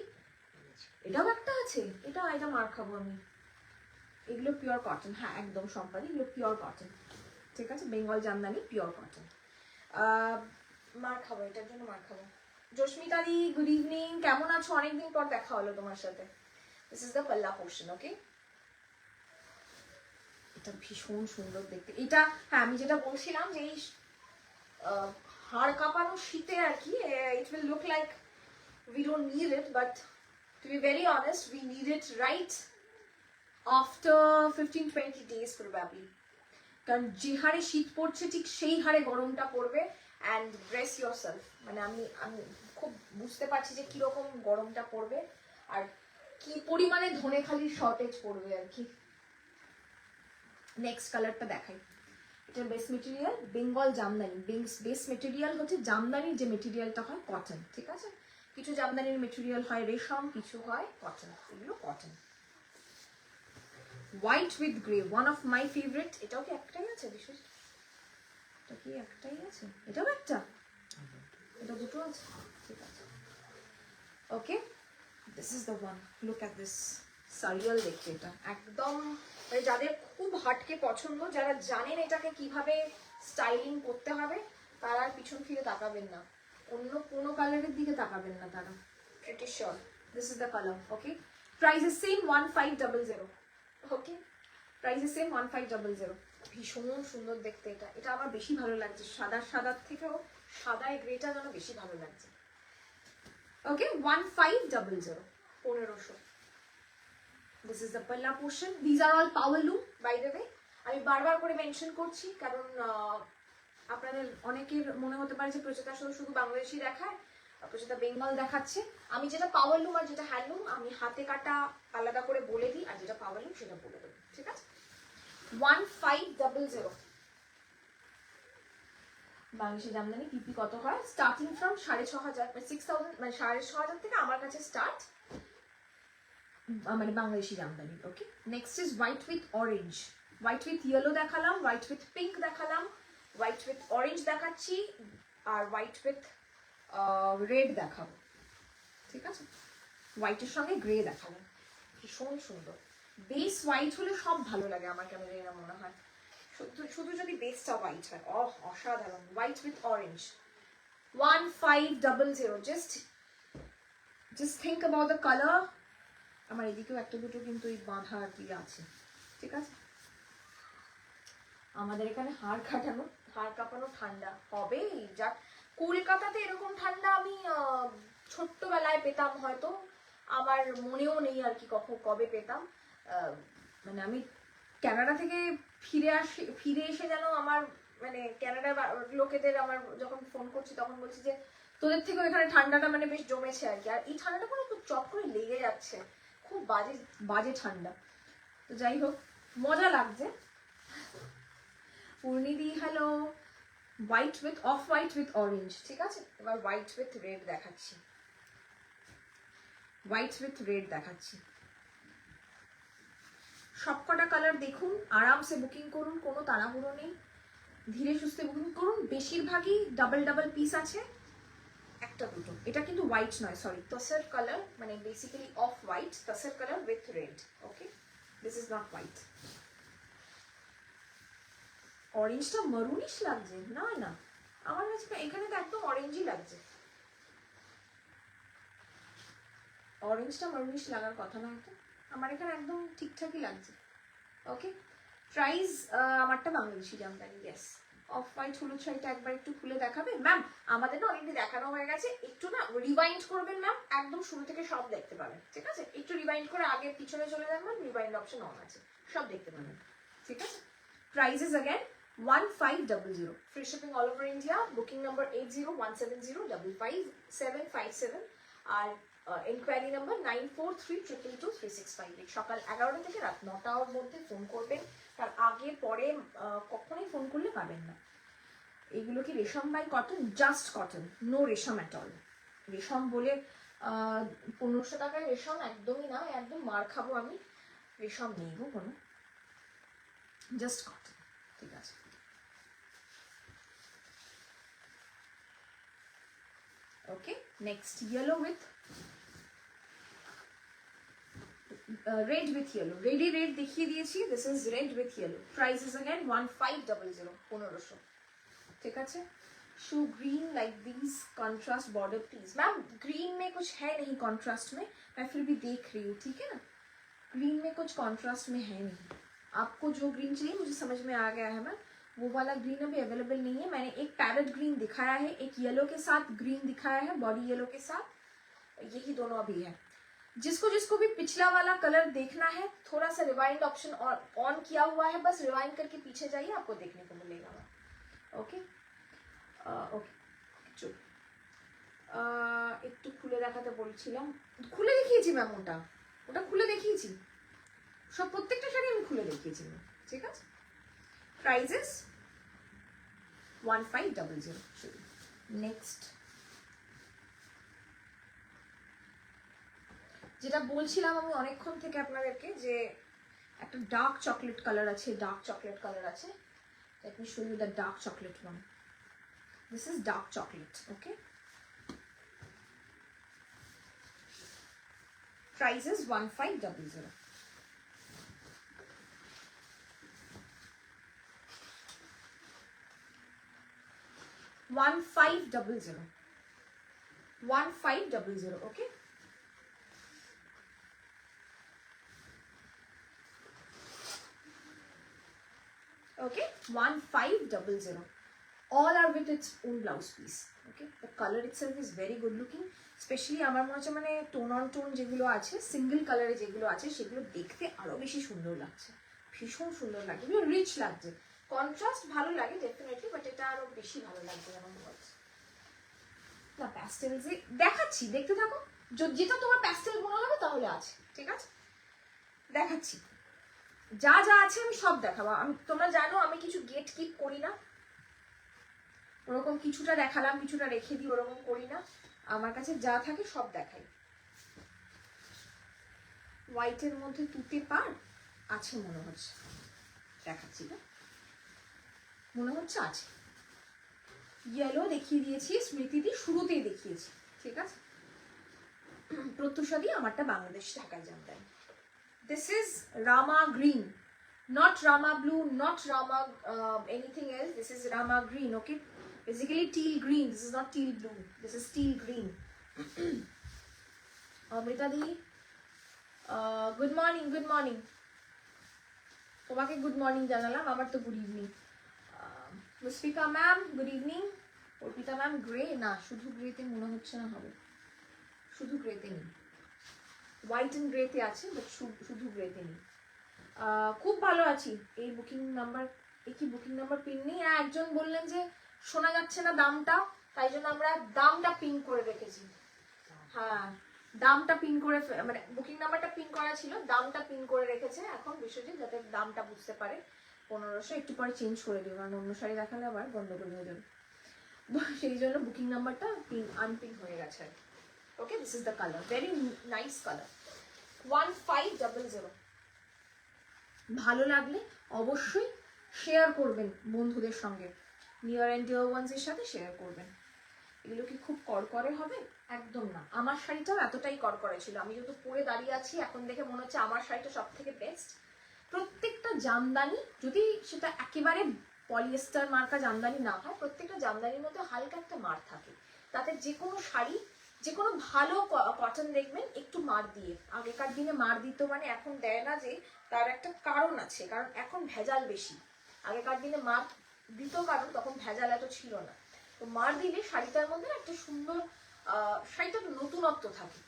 এটাও একটা আছে, এটা এটা মার খাবো আমি। এগুলো পিওর কটন, হ্যাঁ একদম সম্পাদি, এগুলো পিওর কটন, ঠিক আছে, বেঙ্গল জামদানি পিওর কটন। মার খাবো, এটার জন্য মার খাবো। জস্মিতা দি গুড ইভিনিং, কেমন আছো? অনেকদিন পর দেখা হলো তোমার সাথে। দিস ইজ দ্য পাল্লা পোর্শন, ওকে। এটা ভীষণ সুন্দর দেখতে। এটা হ্যাঁ আমি যেটা বলছিলাম যে এই হাড় কাঁপানো শীতে আর কি, it will look like we don't need it, but to be very honest, we need it right after 15-20 days probably. কারণ যে হারে শীত পড়ছে ঠিক সেই হারে গরমটা পড়বে, and brace yourself, মানে আমি আমি খুব বুঝতে পারছি যে কিরকম গরমটা পড়বে আর কি পরিমাণে ধনেখালির শর্টেজ পড়বে আর কি। নেক্সট কালারটা দেখাই। এটার base material Bengal Jamdani, base material হচ্ছে জামদানির যে মেটেরিয়ালটা হয় কটন, ঠিক আছে। কিছু জামদানির মেটেরিয়াল হয় রেশম, কিছু হয় কটন, এগুলো cotton. White with grey, one of my favourite. এটাও কি একটাই আছে বিশেষ? এটা কি একটাই আছে? এটাও একটা, এটা দুটো আছে, ঠিক আছে okay. This is the one, look at this সারিয়াল দেখতে, এটা একদম মানে যাদের খুব হাটকে পছন্দ, যারা জানেন এটাকে কিভাবে স্টাইলিং করতে হবে, তারা আর পিছন ফিরে তাকাবেন না, অন্য কোনো কালারের দিকে তাকাবেন না তারা, pretty sure. This is the colour, okay. Price is same 1500, okay, price is same 1500। ভীষণ সুন্দর দেখতে এটা, এটা আমার বেশি ভালো লাগছে, সাদার থেকেও সাদায় গ্রেটা যেন বেশি ভালো লাগছে। ওকে 1500, 1500। This is the palla portion. These are all power loom, by the way. আমি বারবার করে মেনশন করছি কারণ আপনাদের অনেকের মনে হতে পারে যে প্রচেতা শুধু বাংলাদেশি দেখায়, প্রচেতা বেঙ্গল দেখাচ্ছে। আমি যেটা পাওয়ার লুম আর যেটা হ্যান্ডলুম আমি হাতে কাটা আলাদা করে বলে দিই, আর যেটা পাওয়ার লুম সেটা বলে দেবো, ঠিক আছে। 1500 বাংলাদেশি জামদানি পিপি কত হয়? স্টার্টিং ফ্রম 6500, 6000, মানে 6500 থেকে আমার কাছে স্টার্ট, মানে Bangladeshi Jamdani, okay. Next is white with orange, white with yellow দেখালাম, হোয়াইট উইথ পিঙ্ক দেখালাম, হোয়াইট উইথ অরেঞ্জ দেখাচ্ছি, আর হোয়াইট উইথ রেড দেখাবো, ঠিক আছে। হোয়াইটের সঙ্গে গ্রে দেখালাম, ভীষণ সুন্দর। বেস হোয়াইট হলে সব ভালো লাগে আমার, কেন জানি না মনে হয় শুধু যদি বেসটা হোয়াইট হয়, অসাধারণ। White with orange 1500, just think about the colour. আমার এদিকেও একটা দুটো কিন্তু এই বাঁধা আর কি আছে, ঠিক আছে। আমাদের এখানে হাড় কাঁপানো ঠান্ডা হবে, যা কলকাতাতে এরকম ঠান্ডা আমি ছোট্টবেলায় পেতাম, হয়তো আমার মনেও নেই আর কি কবে পেতাম। মানে আমি কানাডা থেকে ফিরে এসে যেন আমার মানে কানাডার লোকেদের আমার যখন ফোন করছি তখন বলছি যে তোদের থেকেও এখানে ঠান্ডাটা মানে বেশ জমেছে আর কি। আর এই ঠান্ডাটা কোনো খুব চট করে লেগে যাচ্ছে, খুব বাজে ঠান্ডা। তো যাই হোক, মজা লাগছে। পূর্ণিদি hello. White with off white with orange, ঠিক আছে। এবার হোয়াইট উইথ রেড দেখাচ্ছি, হোয়াইট উইথ রেড দেখাচ্ছি। সবকটা কালার দেখুন, আরামসে বুকিং করুন, কোনো তাড়াহুড়ো নেই, ধীরে সুস্থে বুকিং করুন। বেশিরভাগই ডাবল পিস আছে, একটা দুটো। এটা কিন্তু হোয়াইট নয়, সরি, তসর কালার, মানে basically off white, tussar colour with red, okay. This is not white. অরেঞ্জটা মারুনিশ লাগছে, না না আমার কাছে এখানে তো একদম অরেঞ্জই লাগছে, অরেঞ্জটা মারুনিশ লাগার কথা না, তো আমার এখানে একদম ঠিকঠাকই লাগছে, ওকে। প্রাইস আমারটা Bangladeshi Jamdani, yes. Off white হলুদ শাড়িটা একবার একটু খুলে দেখাবে ম্যাম? আমাদের না অলরেডি দেখানো হয়ে গেছে, একটু না রিওয়াইন্ড করবেন ম্যাম, একদম শুরু থেকে সব দেখতে পাবেন, ঠিক আছে। একটু রিওয়াইন্ড করে আগে পিছনে চলে যান ম্যাম, রিওয়াইন্ড অপশন অন আছে, সব দেখতে পাবেন, ঠিক আছে। Prices again 1500, free shipping all over India, booking number 8017055757 আর ইনকোয়ারি নাম্বার 9432223658। সকাল 11টা থেকে রাত 9টার মধ্যে ফোন করবেন, তার আগে পরে কখনোই ফোন করলে পাবেন না। এগুলো কি রেশম by cotton? Just cotton, no রেশম অ্যাট অল। রেশম বলে 1500 টাকায় রেশম একদমই না, একদম মার খাবো আমি। রেশম নেই গো কোনো, জাস্ট কটন। ঠিক আছে, okay. Next yellow with red with yellow, ready red দেখিয়ে দিয়েছি, this is red with yellow. Price is again 1500, 1500। ठीक है। Show green like these, contrast border please. Ma'am green में कुछ है नहीं कॉन्ट्रास्ट में, मैं फिर भी देख रही हूँ, ठीक है ना। ग्रीन में कुछ कॉन्ट्रास्ट में है नहीं, आपको जो ग्रीन चाहिए मुझे समझ में आ गया है मैम, वो वाला ग्रीन अभी अवेलेबल नहीं है। मैंने एक पैरेट ग्रीन दिखाया है, एक येलो के साथ ग्रीन दिखाया है, बॉडी येलो के साथ, यही दोनों अभी है। जिसको जिसको भी पिछला वाला कलर देखना है, थोड़ा सा रिवाइंड ऑप्शन ऑन किया हुआ है, बस रिवाइंड करके पीछे जाइए, आपको देखने को मिलेगा। ओके ওকে, চল একটু খুলে দেখাতে বলছিলাম, খুলে দেখিয়েছি ম্যাম, ওটা খুলে দেখিয়েছি, সব প্রত্যেকটা শাড়ি আমি খুলে দেখিয়েছি ম্যাম, ঠিক আছে। প্রাইজেস 1500। নেক্সট যেটা বলছিলাম আমি অনেকক্ষণ থেকে আপনাদেরকে, যে একটা ডার্ক চকলেট কালার আছে, ডার্ক চকলেট কালার আছে। Let me show you the dark chocolate one. This is dark chocolate, okay. Price is 1500. Okay. Okay, 1500. All are with its own blouse piece. Okay, the color itself is very good looking, especially আমার মনে হচ্ছে মানে tone on tone যেগুলো আছে, single কালারে যেগুলো আছে, সেগুলো দেখতে আরো বেশি সুন্দর লাগছে, ভীষণ সুন্দর লাগছে, এগুলো রিচ লাগছে। কন্ট্রাস্ট ভালো লাগে ডেফিনেটলি, বাট এটা আরো বেশি ভালো লাগছে আমার মনে হচ্ছে। না প্যাস্টেলসে দেখাচ্ছি, দেখতে থাকো, যেটা তোমার প্যাস্টেল মনে হবে তাহলে আছে, ঠিক আছে, দেখাচ্ছি। যা যা আছে আমি সব দেখাবো। আমি, তোমরা জানো আমি কিছু গেট কিপ করি না, ওরকম কিছুটা দেখালাম কিছুটা রেখে দিই, ওরকম করি না, আমার কাছে যা থাকে সব দেখাই। হোয়াইটের মধ্যে তুতে পার আছে মনে হচ্ছে, দেখাচ্ছি না, মনে হচ্ছে আছে। ইয়েলো দেখিয়ে দিয়েছি, স্মৃতিদি শুরুতেই দেখিয়েছি, ঠিক আছে। প্রত্যুষাদি আমারটা বাংলাদেশ ঢাকায় Jamdani. This is Rama green, not Rama blue, not Rama anything else. This is Rama green, okay. Basically teal green, this is not teal blue, this is teal green. Amrita di, good morning, good morning. তোমাকে good morning জানালাম, আমার তো good evening. Musfika ma'am good evening. Arpita ma'am grey, না শুধু গ্রেতে মনে হচ্ছে না হবে, শুধু গ্রেতে নেই, হোয়াইট এন্ড গ্রেতে আছে, বাট শুধু গ্রেতে নেই। খুব ভালো আছি। এই বুকিং নাম্বার, এই কি বুকিং নাম্বার পিন নেই? হ্যাঁ, একজন বললেন যে শোনা যাচ্ছে না দামটা, তাই জন্য আমরা দামটা পিন করে রেখেছি। হ্যাঁ, দামটা পিন করে, মানে বুকিং নাম্বারটা পিন করা ছিল, দামটা পিন করে রেখেছে এখন বিশ্বজিৎ, যাতে দামটা বুঝতে পারে। 1500 একটু পরে চেঞ্জ করে দেবো, কারণ অন্য শাড়ি দেখালে আবার গন্ডগোল হয়ে যাবে, সেই জন্য বুকিং নাম্বারটা পিন আনপিন হয়ে গেছে। Okay, this is the colour, very nice colour, 1500। ভালো লাগলে অবশ্যই শেয়ার করবেন বন্ধুদের সঙ্গে, নিয়ার অ্যান্ড ডিয়ার ওয়ান্সের সাথে শেয়ার করবেন। এগুলো কি খুব করকরে হবে? একদম না, আমার শাড়িটাও এতটাই করকরে ছিল। আমি যেহেতু পরে দাঁড়িয়ে আছি এখন, দেখে মনে হচ্ছে আমার শাড়িটা সব থেকে বেস্ট। প্রত্যেকটা জামদানি, যদি সেটা একেবারে পলিয়েস্টার মার্কা জামদানি না হয়, প্রত্যেকটা জামদানির মধ্যে হালকা একটা মার থাকে, তাতে যে কোনো শাড়ি, যে কোনো ভালো কটন দেখবেন একটু মার দিয়ে, আগেকার দিনে মার দিত মানে এখন দেয় না, যে তার একটা কারণ আছে, কারণ এখন ভেজাল বেশি। আগেকার দিনে মার দিত কারণ তখন ভেজাল এত ছিল না, তো মার দিলে শাড়িটার মধ্যে একটা সুন্দর, শাড়িটার নতুনত্ব থাকে।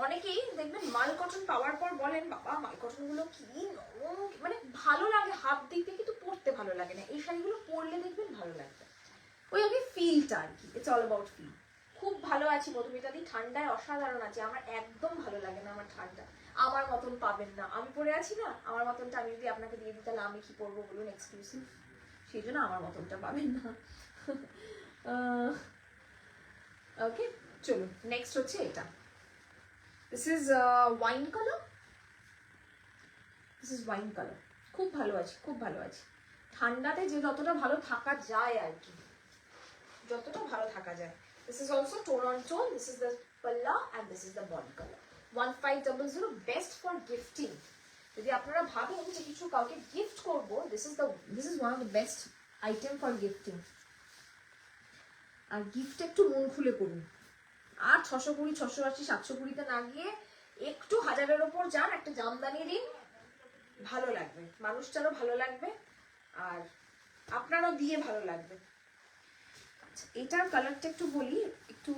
অনেকেই দেখবেন মাল কটন পাওয়ার পর বলেন, বাবা মাল কটন গুলো কি নরম, মানে ভালো লাগে হাত দিতে, কিন্তু পরতে ভালো লাগে না। এই শাড়িগুলো পরলে দেখবেন ভালো লাগবে, ওই আগে ফিলটা আর কি, ইটস অল অ্যাবাউট ফিল। খুব ভালো আছি মধুমিতাদি, ঠান্ডায় অসাধারণ আছে, আমার একদম ভালো লাগে না আমার ঠান্ডা, আমার মতন পাবেন না, আমি পরে আছি না, আমার মতনটা আমি যদি আপনাকে দিয়ে দিই তাহলে আমি কি পরবো বলুন, এক্সক্লুসিভ, সেই জন্য আমার মতনটা পাবেন না। ওকে, চলো নেক্সট হচ্ছে এটা। This is wine colour, this is wine colour. খুব ভালো আছে, খুব ভালো আছে। ঠান্ডাতে যে যতটা ভালো থাকা যায় আর কি, যতটা ভালো থাকা যায়। This is also tone on tone. This is the palla and this is the body color. 1500 best for gifting. যদি আপনারা ভাবেন যে কিছু কাউকে গিফট করব, this is one of the best item for gifting. আর গিফট একটু মন খুলে করুন, আর 620 680 720 না গিয়ে একটু 1000-এর উপর যান, একটা জামদানি রিং, ভালো লাগবে, মানুষটারও ভালো লাগবে আর আপনারও দিয়ে ভালো লাগবে। এটার কালারটা একটু বলি, একটু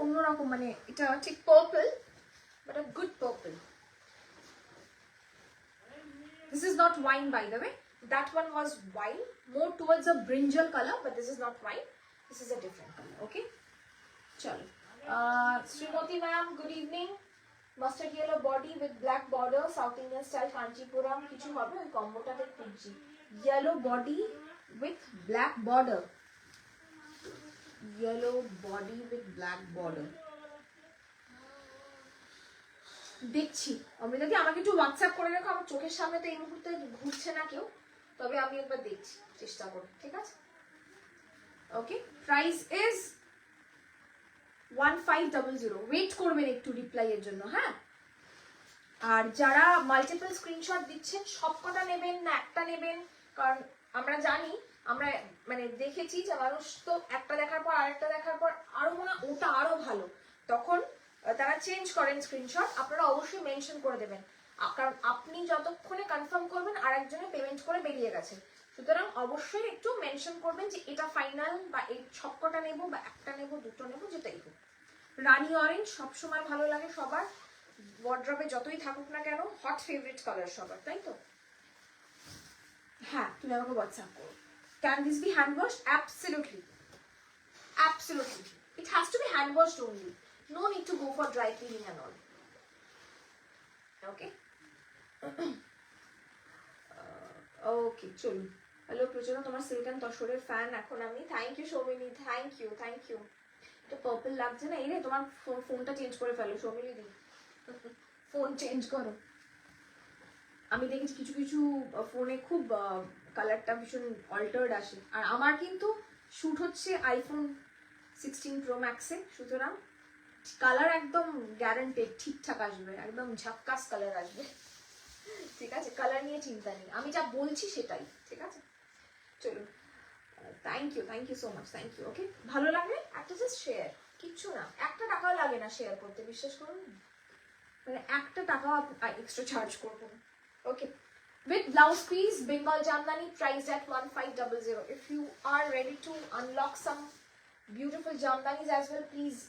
অন্যরকম, মানে এটা ঠিক purple but a good purple. This is not wine by the way, that one was wine, more towards a brinjal color, but this is not wine, this is a different color. Okay, chalo. Srimati ma'am, good evening. Mustard yellow body with black border, South Indian style Kanchipuram, kichu hobe oi combo ta te khujji. Yellow body with black border, yellow body with black border. দেখছি অমৃতা দি, আমাকে একটু WhatsApp করে রাখো, আমার চোখের সামনে তো এই মুহূর্তে ঘুরছে না কেউ, তবে আমি একবার দেখছি, চেষ্টা করব, ঠিক আছে? ওকে, প্রাইস ইজ 1500। ওয়েট করবেন একটু রিপ্লাই এর জন্য, হ্যাঁ? আর যারা মাল্টিপল স্ক্রিনশট দিচ্ছেন, সবকটা নেবেন না একটা নেবেন, কারণ আমরা জানি, আমরা মানে দেখেছি যে মানুষ তো একটা দেখার পর আরেকটা দেখার পর আরো মনে ওটা আরো ভালো, তখন তারা চেঞ্জ করেন স্ক্রিনশট। আপনারা অবশ্যই মেনশন করে দেবেন, কারণ আপনি যতক্ষণে কনফার্ম করবেন আরেকজনে পেমেন্ট করে বেরিয়ে গেছে, সুতরাং অবশ্যই একটু মেনশন করবেন যে এটা ফাইনাল, বা এই সবকটা নেবো, বা একটা নেবো, দুটো নেবো, যেটাই হোক। রানী অরেঞ্জ সবসময় ভালো লাগে সবার, ওয়ার্ড্রবে যতই থাকুক না কেন, হট ফেভারিট কালার সবার, তাই তো? হ্যাঁ, তুমি আমাকে হোয়াটসঅ্যাপ করো। Can this be hand washed? Absolutely, absolutely. It has to be hand washed only. No need to go for dry cleaning and all. Okay. Okay, চলুন। হ্যালো প্রচুর, তোমার সিল্ক অ্যান্ড তসরের ফ্যান এখন আমি। Thank you Soumini, thank you, thank you. এটা purple লাগছে না? এই রে, তোমার ফোনটা চেঞ্জ করে ফেলো সৌমিনী দি, ফোন চেঞ্জ করো। আমি দেখেছি কিছু কিছু ফোনে খুব কালারটা ভীষণ অল্টার্ড আসে, আর আমার কিন্তু শুট হচ্ছে আইফোন 16 প্রো ম্যাক্সে, সুতরাং কালার একদম গ্যারান্টেড ঠিকঠাক আসবে, একদম ঝাক্কাস কালার আসবে, ঠিক আছে? কালার নিয়ে চিন্তা নেই, আমি যা বলছি সেটাই, ঠিক আছে? চলুন, thank you so much, thank you. Okay, ভালো লাগলে একটা জাস্ট শেয়ার, কিচ্ছু না, একটা টাকাও লাগে না শেয়ার করতে, বিশ্বাস করুন, মানে একটা টাকা এক্সট্রা চার্জ করবো না। Okay, with blouse piece, Bengal Jamdani priced at 1500. If you are ready to unlock some beautiful Jamdanis as well, please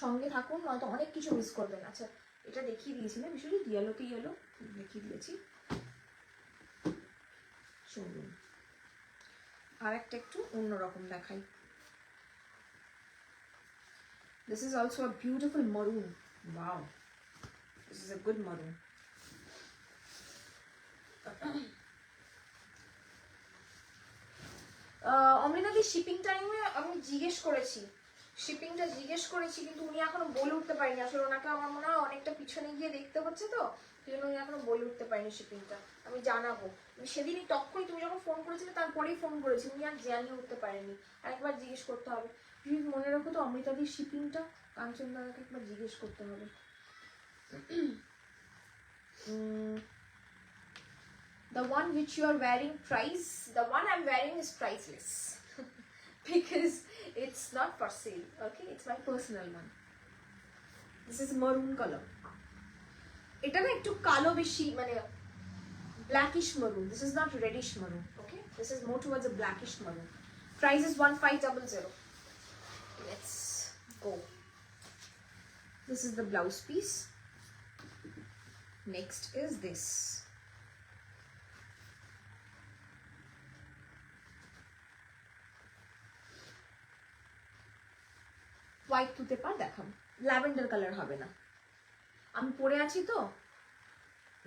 সঙ্গে থাকুন, নয়তো অনেক কিছু মিস করবেন। আচ্ছা, এটা দেখিয়ে দিয়েছি না, বিষয়টি ইয়েলোতে ইয়েলো দেখিয়ে দিয়েছি, শুনুন আর একটা একটু অন্যরকম দেখাই। This is also a beautiful maroon. Wow, this is a good maroon. অমৃতাদি, শিপিং টাইমে আমি জিজ্ঞেস করেছি, শিপিংটা জিজ্ঞেস করেছি, কিন্তু উনি এখনো বলে উঠতে পারেনি। আসলে ওনাকে আমার মনে হয় অনেকটা পিছনে গিয়ে দেখতে হচ্ছে, তো সেই জন্য উনি এখনো বলে উঠতে পারেনি শিপিংটা। আমি জানাবো, সেদিনই তখনই তুমি যখন ফোন করেছিলে তারপরেই ফোন করেছি, উনি আর জানিয়ে উঠতে পারেনি, আরেকবার জিজ্ঞেস করতে হবে। প্লিজ মনে রাখো তো, অমৃতাদির শিপিংটা কাঞ্চন দাদাকে একবার জিজ্ঞেস করতে হবে। The one which you are wearing the one I'm wearing is priceless because it's not for sale. Okay, it's my personal one. This is maroon color. এটা না একটু কালো বেশি, মানে blackish maroon. This is not reddish maroon. Okay, this is more towards a blackish maroon. Price is 1500. Let's go. This is the blouse piece. Next is this. White to paper দেখাবো, lavender colour হবে না, আমি পরে আছি তো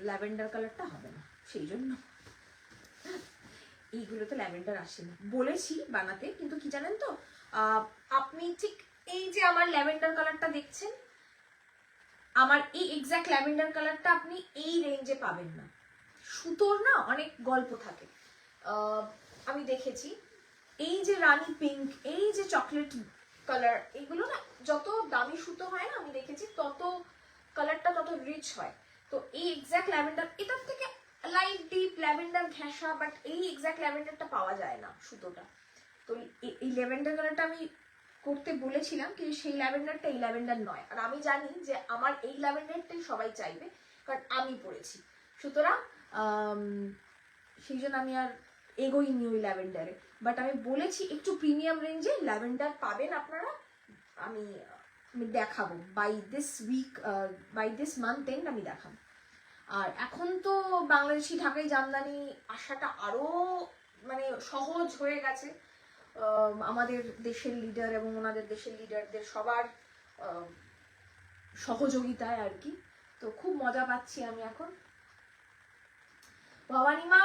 lavender কালারটা হবে না, সেই জন্য এইগুলোতে ল্যাভেন্ডার আসেনি, বলেছি বানাতে, কিন্তু কি জানেন তো আপনি ঠিক এই যে আমার ল্যাভেন্ডার কালারটা দেখছেন, আমার এই এক্স্যাক্ট ল্যাভেন্ডার কালারটা আপনি এই রেঞ্জে পাবেন না। সুতোর না অনেক গল্প থাকে, আমি দেখেছি এই যে রানী পিঙ্ক, এই যে চকলেট কালার, এগুলো না যত দামি সুতো হয় না, আমি দেখেছি তত কালারটা তত রিচ হয়। তো এই এক্স্যাক্ট ল্যাভেন্ডার, এটার থেকে লাইট ডিপ ল্যাভেন্ডার ঘেঁষা, বাট এই এক্স্যাক্ট ল্যাভেন্ডারটা পাওয়া যায় না সুতোটা। তো এই ল্যাভেন্ডার কালারটা আমি করতে বলেছিলাম, কিন্তু সেই ল্যাভেন্ডারটা এই ল্যাভেন্ডার নয়। আর আমি জানি যে আমার এই ল্যাভেন্ডারটাই সবাই চাইবে, কারণ আমি পরেছি। সুতরাং সেই জন্য আমি আর এগোইনি ওই ল্যাভেন্ডারে। বাট আমি বলেছি একটু প্রিমিয়াম রেঞ্জে ল্যাভেন্ডার পাবেন আপনারা, আমি দেখাবো by this week, by this month and আমি দেখাবো। আর এখন তো বাংলাদেশি ঢাকাই জামদানি আসাটা আরো মানে সহজ হয়ে গেছে, আমাদের দেশের লিডার এবং ওনাদের দেশের লিডারদের সবার সহযোগিতায় আর কি। তো খুব মজা পাচ্ছি আমি এখন। ভবানীমা,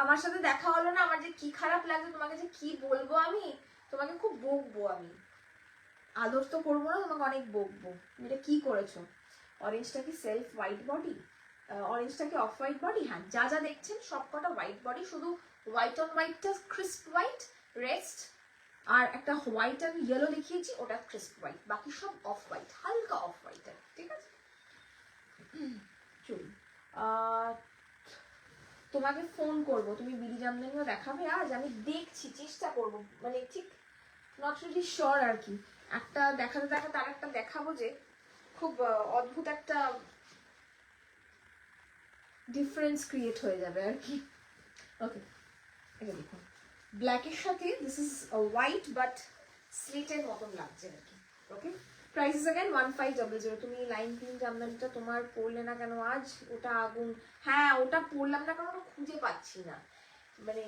আমার সাথে দেখা হলো না, আমার যে কি খারাপ লাগছে, তোমাকে যে কি বলবো, আমি তোমাকে খুব বকবো, আমি আদর তো করবো না, তোমাকে অনেক বকবো। এটা কি করেছো? অরেঞ্জটা কি সেলফ হোয়াইট বডি? অরেঞ্জটা কি অফ হোয়াইট বডি? হ্যাঁ, যা যা দেখছেন সবকটা হোয়াইট বডি, শুধু হোয়াইট অন হোয়াইটটা ক্রিস্প হোয়াইট রেস্ট, আর একটা হোয়াইট অ্যান্ড ইয়েলো দেখিয়েছি, ওটা ক্রিস্প হোয়াইট, বাকি সব অফ হোয়াইট, হালকা অফ হোয়াইট। ঠিক আছে, চলুন তোমাকে ফোন করব, তুমি বিলি জামদানিও দেখাবে আজ, আমি দেখছি, চেষ্টা করব, মানে ঠিক নট রিলি শিওর আর কি। একটা দেখাতে দেখাতে আর একটা দেখাবো যে খুব অদ্ভুত একটা ডিফারেন্স ক্রিয়েট হয়ে যাবে আর কি। ওকে, এটা দেখুন, ব্ল্যাকের সাথে দিস ইজ হোয়াইট বাট স্লিটের মতন লাগছে আর কি। ওকে, প্রাইস ইজ अगेन 1500। তুমি লাইন প্রিন্ট জামদানিটা তোমার পরলে না কেন আজ? ওটা আগুন। হ্যাঁ, ওটা পরলাম না কারণ ওটা খুঁজে পাচ্ছি না, মানে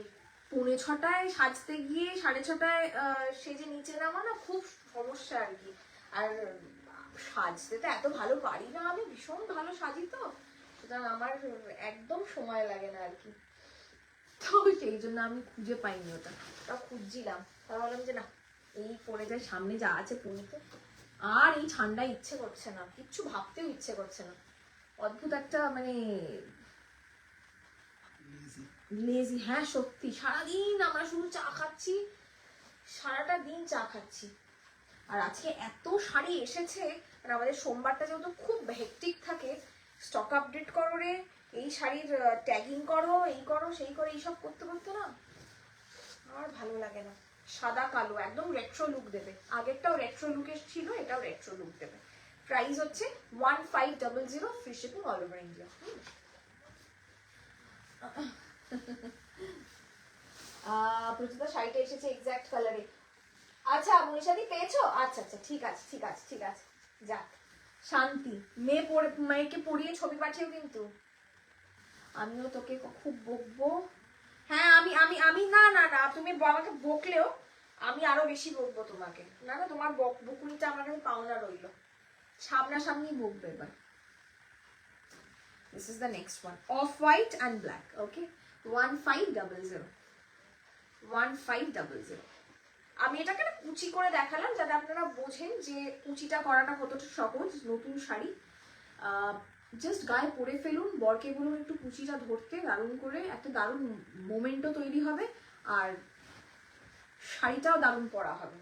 6:45 সাজতে গিয়ে 6:30 সেজে নিচে নামা না খুব সমস্যা আর কি। আর সাজতে তো এত ভালো পারি না আমি, ভীষণ ভালো সাজি তো, সুতরাং আমার একদম সময় লাগে না আর কি। তো সেই জন্য আমি খুঁজে পাইনি ওটা খুঁজছিলাম, তারপর বললাম যে না, এই পরে যায়, সামনে যা আছে পড়তে, আর এই ঠান্ডায় ইচ্ছে করছে না, কিচ্ছু ভাবতেও ইচ্ছে করছে না। অদ্ভুত একটা মানে লেজি। হ্যাঁ সত্যি, সারাদিন আমরা শুধু চা খাচ্ছি, সারাটা দিন চা খাচ্ছি। আর আজকে এত শাড়ি এসেছে, আর আমাদের সোমবারটা যেহেতু খুব হেক্টিক থাকে, স্টক আপডেট করো রে, এই শাড়ির ট্যাগিং করো, এই করো সেই করো, এইসব করতে করতে না আর ভালো লাগে না। সাদা কালো একদম রেট্রো লুক দেবে, আগেরটাও রেট্রো লুকের ছিল, এটাও রেট্রো লুক দেবে। প্রাইস হচ্ছে 1500, free shipping all over India. প্রচুর শাড়িটা এসেছে এক্স্যাক্ট কালারে। আচ্ছা মনীষাদি পেয়েছো? আচ্ছা আচ্ছা, ঠিক আছে ঠিক আছে ঠিক আছে, যাক শান্তি। মেয়েকে পড়িয়ে ছবি পাঠিয়েও কিন্তু, আমিও তোকে খুব বকবো। হ্যাঁ আমি আমি আমি না না না, তুমি আমাকে বকলেও আমি আরো বেশি বকবো তোমাকে। না না, তোমার বকুনিটা আমার কাছে পাওনা রইলো, সামনাসামনি বকবে এবার। This is the next one, off white and black. Okay, 1500, 1500। আমি এটাকে না কুচি করে দেখালাম যাতে আপনারা বোঝেন যে কুচিটা করাটা কতটা সহজ। নতুন শাড়ি জাস্ট গায়ে পরে ফেলুন, বরকে বলুন একটু কুচিটা ধরতে, দারুণ করে একটা দারুণ মোমেন্টও তৈরি হবে, আর শাড়িটাও দারুণ পরা হবে,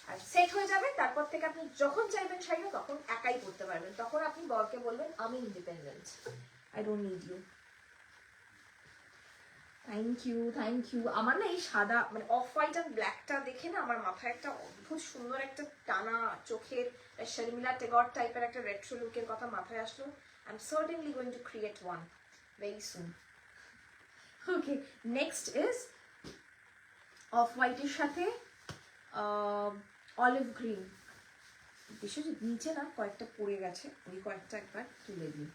আর সেট হয়ে যাবে। তারপর থেকে আপনি যখন চাইবেন শাড়িটা তখন একাই পরতে পারবেন, তখন আপনি বরকে বলবেন আমি independent, I don't need you. Thank you thank you. আমার না এই সাদা মানে অফ হোয়াইট আর ব্ল্যাকটা দেখে না আমার মাথায় একটা অদ্ভুত সুন্দর একটা টানা চোখের শর্মিলা টেগর টাইপের একটা রেট্রো লুকের কথা মাথায় আসলো। I am certainly going to create one very soon. Okay, next is of হোয়াইটের সাথে অলিভ গ্রিন। বিশেষ নিচে না কয়েকটা পড়ে গেছে, ওই কয়েকটা একবার তুলে দিই।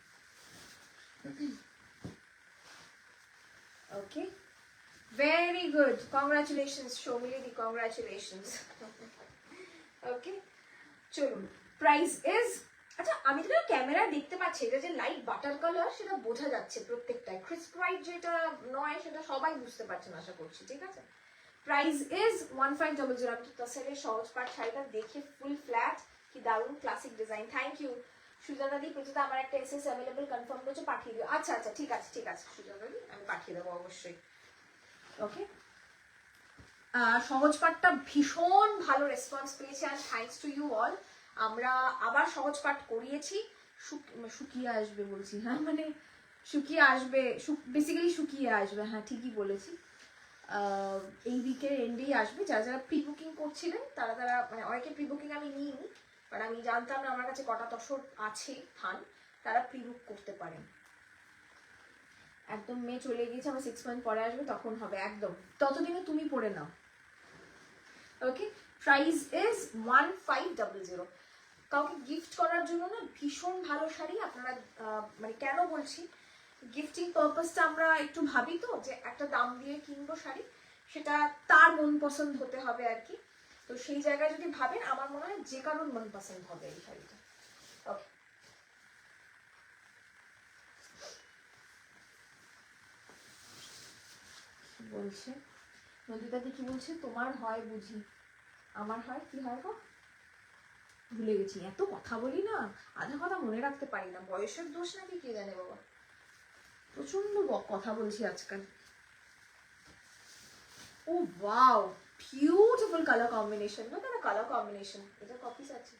Okay, very good, congratulations Shomilidi, congratulations। Okay, চলুন, price is আচ্ছা আমি যেটা ক্যামেরায় দেখতে পাচ্ছি এটা যে লাইট বাটার কালার সেটা বোঝা যাচ্ছে প্রত্যেকটাই, ক্রিস্প হোয়াইট যেটা নয় সেটা সবাই বুঝতে পারছেন আশা করছি, ঠিক আছে। Price is 1500। আমি তসরের সহজ পাট শাড়িটা দেখে ফুল ফ্ল্যাট, কি দারুণ classic design. Thank you Sujata di. প্রতিটা আমার একটা এসএস অ্যাভেলেবল কনফার্ম করেছে, পাঠিয়ে দিও। আচ্ছা আচ্ছা ঠিক আছে ঠিক আছে সুজাতা দি, আমি পাঠিয়ে দেবো অবশ্যই। ওকে, সহজ পাঠটা ভীষণ ভালো রেসপন্স পেয়েছে আর থ্যাঙ্কস টু ইউ অল। আমরা আবার সহজ পাঠ করিয়েছি, শুকিয়ে আসবে বলছি, হ্যাঁ মানে শুকিয়ে আসবে, বেসিক্যালি শুকিয়ে আসবে, হ্যাঁ ঠিকই বলেছি। এই উইকের এন্ডেই আসবে। যারা যারা প্রি বুকিং করছিলেন তারা তারা মানে অনেকে প্রি বুকিং আমি নিইনি, বাট আমি জানতাম না আমার কাছে কটা তসর আছে থান, তারা প্রি বুক করতে পারেন। একদম মে চলে গিয়েছে, আমার 6 মান্থ পরে আসবে তখন হবে একদম, ততদিনে তুমি পড়ে নাও। ওকে, প্রাইস ইজ 1500। কাউকে গিফট করার জন্য না ভীষণ ভালো শাড়ি। আপনারা মানে কেন বলছি, গিফটিং পারপাসটা আমরা একটু ভাবি তো যে একটা দাম দিয়ে কিনবো শাড়ি, সেটা তার মন পছন্দ হতে হবে আর কি। তো সেই জায়গায় যদি ভাবেন আমার মনে হয় যে কারোর মন পছন্দ হবে এই শাড়িটা। ওকে, বলছে নন্দিতাদি কি বলছে, তোমার হয় বুঝি, আমার হয় কি হয় গো, ভুলে গেছি, এত কথা বলি না আধা কথা মনে রাখতে পারি না, বয়সের দোষ নাকি কে জানে বাবা, প্রচন্ড কথা বলছি আজকাল। ও ওয়াও, বিউটিফুল কালার কম্বিনেশন, না তারা কালার কম্বিনেশন। এটা ক পিস আছে?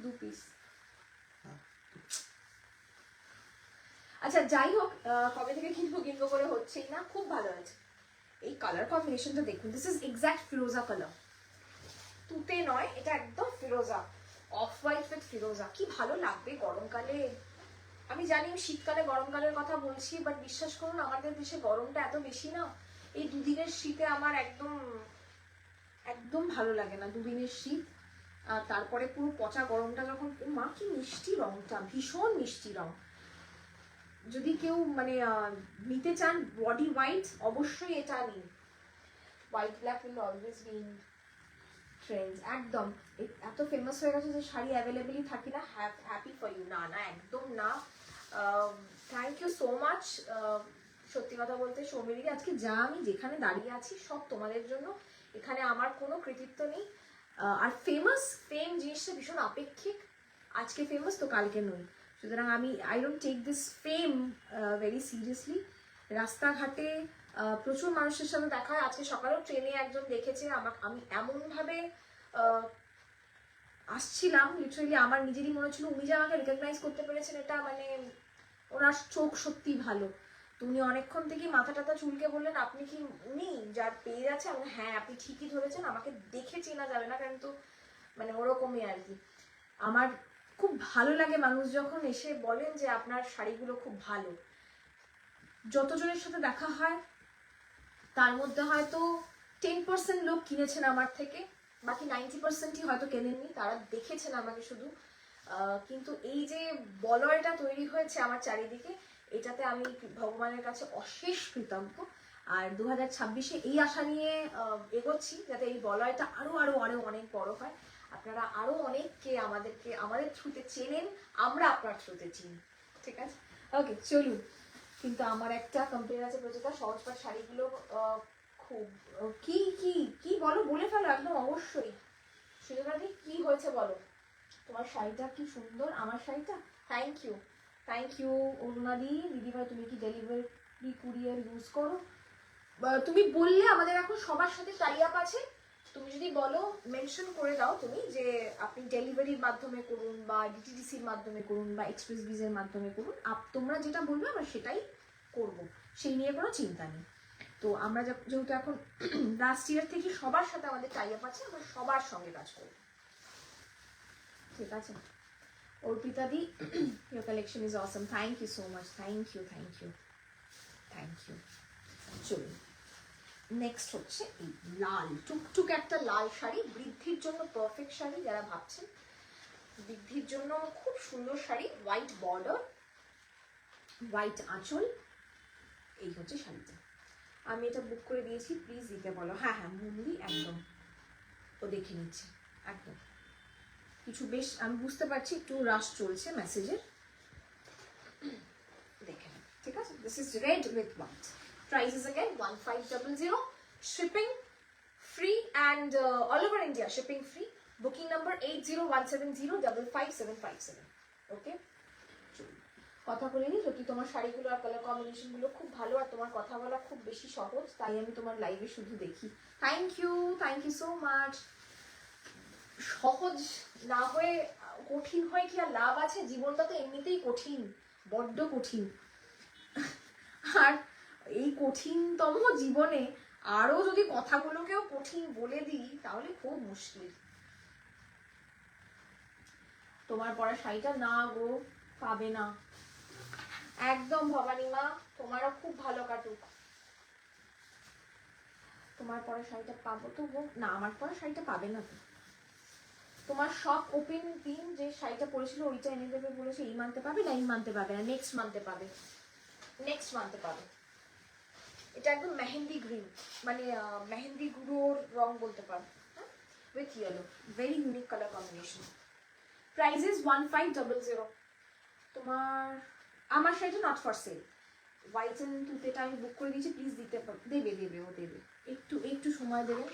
2 পিস। আচ্ছা যাই হোক, কবে থেকে কিনবো কিনবো করে হচ্ছেই না, খুব ভালো আছে এই কালার কম্বিনেশনটা। দেখুন this is exact Firoza colour, তুতে নয়, এটা একদম ফিরোজা, অফ হোয়াইট উইথ ফিরোজা। কি ভালো লাগবে গরমকালে। আমি জানি শীতকালে গরমকালের কথা বলছি, বাট বিশ্বাস করুন আমাদের দেশে গরমটা এত বেশি না, এই দুদিনের শীতে আমার একদম একদম ভালো লাগে না, দুদিনের শীত। আর তারপরে পুরো পচা গরমটা যখন, মা কি মিষ্টি রংটা, ভীষণ মিষ্টি রং। যদি কেউ মানে নিতে চান বডি হোয়াইট, অবশ্যই এটা নিন। White black will always be in Trends. একদম এত ফেমাস হয়ে গেছে যে শাড়ি অ্যাভেলেবেলই থাকি না, হ্যাপি ফর ইউ। না না একদম না, থ্যাংক ইউ সো মাচ। সত্যি কথা বলতে সৌমিদি, আজকে যা আমি যেখানে দাঁড়িয়ে আছি সব তোমাদের জন্য, এখানে আমার কোনো কৃতিত্ব নেই। আর ফেম জিনিসটা ভীষণ আপেক্ষিক, আজকে ফেমাস তো কালকে নই, সুতরাং আমি I don't take this fame very seriously. রাস্তাঘাটে প্রচুর মানুষের সাথে দেখা হয়, আজকে সকালেও ট্রেনে একজন দেখেছে আমাকে, আমি এমনভাবে আসছিলাম লিটারেলি আমার নিজেরই মনে হচ্ছিল উনি যে আমাকে রেকগনাইজ করতে পেরেছেন, এটা মানে ওনার চোখ সত্যি ভালো। তো উনি অনেকক্ষণ থেকে মাথা টাথা চুলকে বললেন, আপনি কি উনি যার পেজ আছে? আমি হ্যাঁ আপনি ঠিকই ধরেছেন, আমাকে দেখে চেনা যাবে না কিন্তু মানে ওরকমই আর কি। আমার খুব ভালো লাগে মানুষ যখন এসে বলেন যে আপনার শাড়িগুলো খুব ভালো। যতজনের সাথে দেখা হয় তার মধ্যে হয়তো 10% লোক কিনেছেন আমার থেকে, বাকি 90%ই হয়তো কেনেননি, তারা দেখেছেন আমাকে শুধু। কিন্তু এই যে বলয়টা তৈরি হয়েছে আমার চারিদিকে, এটাতে আমি ভগবানের কাছে অশেষ কৃতজ্ঞ। আর 2026-এ এই আশা নিয়ে এগোচ্ছি যাতে এই বলয়টা আরো আরো আরো অনেক বড় হয়, আপনারা আরো অনেককে আমাদের থ্রুতে চেনেন, আমরা আপনার থ্রুতে চিনি, ঠিক আছে? ওকে চলুন। কিন্তু আমার একটা কমপ্লেন আছে প্রতিটা, সহজপাঠ শাড়িগুলো খুব কি কি কি বলো, বলে ফেলো একদম অবশ্যই। সুজাতাদি কি হয়েছে বলো, তোমার শাড়িটা কি সুন্দর, আমার শাড়িটা। থ্যাংক ইউ অরুণাদি। দিদিভাই তুমি কি ডেলিভারি কুরিয়ার ইউজ করো? তুমি বললে আমাদের এখন সবার সাথে টাই আপ আছে, তুমি যদি বলো মেনশন করে দাও তুমি যে আপনি ডেলিভারির মাধ্যমে করুন বা ডিটিডিসির মাধ্যমে করুন বা এক্সপ্রেস ভিজের মাধ্যমে করুন, তোমরা যেটা বলবে আমরা সেটাই করব, সেই নিয়ে কোনো চিন্তা নেই। তো আমরা যেহেতু এখন লাস্ট ইয়ার থেকে সবার সাথে আমাদের টাই আপ আছে, আমরা সবার সঙ্গে কাজ করব, ঠিক আছে? অর্পিতা দি, your collection is awesome. Thank you so much. Thank you. চলুন, নেক্সট হচ্ছে এই লাল টুকটুক একটা লাল শাড়ি, বৃদ্ধির জন্য পারফেক্ট শাড়ি। যারা ভাবছেন বৃদ্ধির জন্য খুব সুন্দর শাড়ি, হোয়াইট বর্ডার, হোয়াইট আঁচল, এই হচ্ছে শাড়িটা। আমি এটা বুক করে দিয়েছি, প্লিজ দিতে বলো। হ্যাঁ মুন্দি একদম, ও দেখে নিচ্ছে একদম। কিছু বেশ আমি বুঝতে পারছি একটু রাশ চলছে মেসেজের, দেখে নেন, ঠিক আছে? This is red with white, price is again 1500, shipping free and all over India shipping free. Booking number 8017055757। ওকে, কথা বলে নি যদি তোমার শাড়িগুলো আর কালার কম্বিনেশনগুলো খুব ভালো আর তোমার কথা বলা খুব বেশি সহজ, তাই আমি তোমার লাইভে শুধু দেখি। Thank you so much. সহজ না হয়ে কঠিন হয় কি আর লাভ আছে? জীবনটা তো এমনিতেই কঠিন, বড্ড কঠিন। আর এই কঠিনতম জীবনে আরো যদি কথাগুলোকেও কঠিন বলে দিই তাহলে খুব মুশকিল। তোমার পরা শাড়িটা না গো, পাবে না একদম ভবানী মা, তোমারও খুব ভালো কাটুক। তোমার পরা শাড়িটা পাবো তো না, আমার পরা শাড়িটা পাবে না তো। তোমার সব ওপেন দিন যে শাড়িটা পরেছিল ওইটা এনে দেবে বলেছে, এই মানতে পাবে না, এই মানতে পাবে না, নেক্সট মানতে পাবে, নেক্সট মানতে পাবে। এটা একদম মেহেন্দি গ্রিন, মানে মেহেন্দি গুঁড়োর রং বলতে পারো, with yellow, very unique colour combination. Price is 1500। তোমার আমার শাড়িটা not for sale, white and তুতেটা আমি বুক করে দিয়েছি, প্লিজ দিতে দেবে, ও দেবে, একটু সময় দেবে,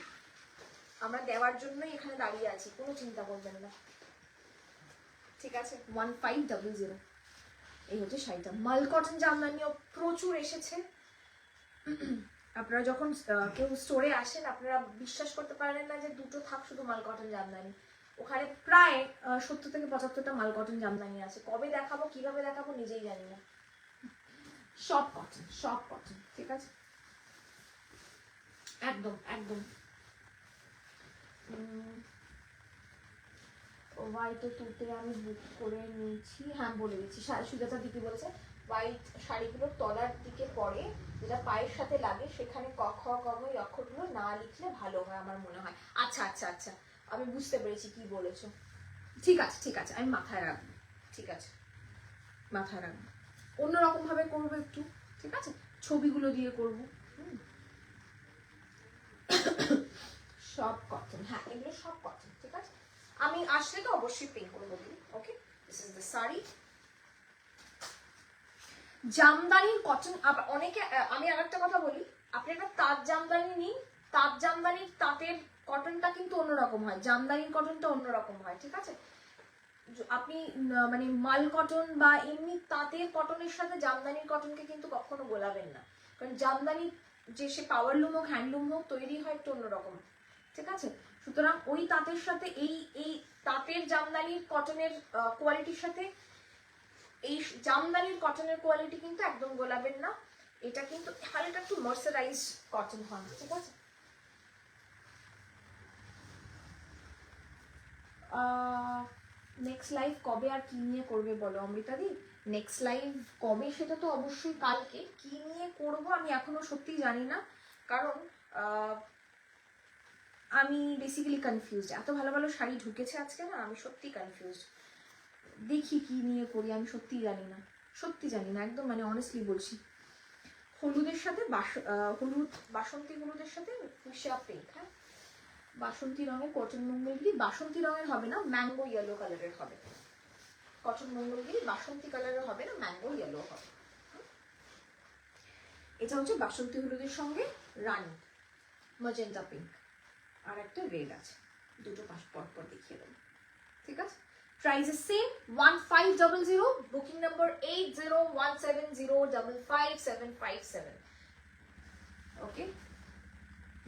আমরা দেওয়ার জন্যই এখানে দাঁড়িয়ে আছি, কোনো চিন্তা করবেন না, ঠিক আছে? 1500 এই হচ্ছে শাড়িটা। মাল কটন জামদানিও প্রচুর এসেছে। আপনারা যখন কেউ স্টোরে আসেন আপনারা বিশ্বাস করতে পারেন না যে দুটো থাক শুধু মাল কটন জামদানি, ওখানে প্রায় 70 থেকে 75টা মাল কটন জামদানি আছে। কবে দেখাবো কিভাবে দেখাবো নিজেই জানি না। সব কটন, ঠিক আছে? একদম হোয়াইট ও তুতে আমি বুক করে নিয়েছি, হ্যাঁ বলে দিচ্ছি। সুজাতা দিদি বলেছে হোয়াইট শাড়িগুলোর তলার দিকে পরে যেটা পায়ের সাথে লাগে সেখানে ক খ গ ঘ এই অক্ষরগুলো না লিখলে ভালো হয় আমার মনে হয়। আচ্ছা আমি বুঝতে পেরেছি কি বলেছো, ঠিক আছে আমি মাথায় রাখবো, ঠিক আছে মাথায় রাখবো, অন্যরকম ভাবে করবো একটু, ঠিক আছে? ছবিগুলো দিয়ে করবো। সব কটন, হ্যাঁ এগুলো সব কটন, ঠিক আছে? আমি আসলে তো অবশ্যই পিং করে দেবো। Okay, this is the sari. জামদানির কটন, আবার অনেকে, আমি আরেকটা কথা বলি, আপনি একটা তাঁত জামদানি নিন, তাঁত জামদানির তাঁতের কটনটা কিন্তু অন্যরকম হয়, জামদানির কটনটা অন্যরকম হয়, ঠিক আছে? আপনি মানে মাল কটন বা এমনি তাঁতের কটনের সাথে জামদানির কটনকে কিন্তু কখনো গোলাবেন না, কারণ জামদানি যে সে পাওয়ারলুম হোক হ্যান্ডলুম হোক তৈরি হয় একটু অন্যরকম, ঠিক আছে? সুতরাং ওই তাঁতের সাথে এই তাঁতের জামদানির কটনের কোয়ালিটির সাথে এই জামদানির কটনের কোয়ালিটি কিন্তু একদম গোলাবেন না। এটা কিন্তু হালকা একটু ময়শ্চারাইজ কটন হয়, ঠিক আছে? নেক্সট লাইভ কবে আর কি নিয়ে করবে বলো অমৃতাদি? নেক্সট লাইভ কবে সেটা তো অবশ্যই কালকে, কি নিয়ে করব আমি এখনো সত্যিই জানি না, কারণ আমি বেসিক্যালি কনফিউজড। এত ভালো ভালো শাড়ি ঢুকেছে আজকে না, আমি সত্যি কনফিউজড। দেখি কি নিয়ে করি, আমি সত্যিই জানি না একদম, মানে অনেস্টলি বলছি। হলুদের সাথে বাসন্তী হলুদের সাথে ফুসিয়া পিঙ্ক, হ্যাঁ বাসন্তী রঙের কটন মঙ্গলগিরি, বাসন্তী রঙের হবে না, ম্যাঙ্গো ইয়েলো কালারের হবে। কটন মঙ্গলগিরি বাসন্তী কালারের হবে না, ম্যাঙ্গো ইয়েলো হবে। এটা হচ্ছে বাসন্তী হলুদের সঙ্গে রানী ম্যাজেন্টা পিঙ্ক, আর একটা রেড আছে, দুটো পাশ পর দেখিয়ে দেবো, ঠিক আছে? Price is same 1500, booking number 8017055757। Okay,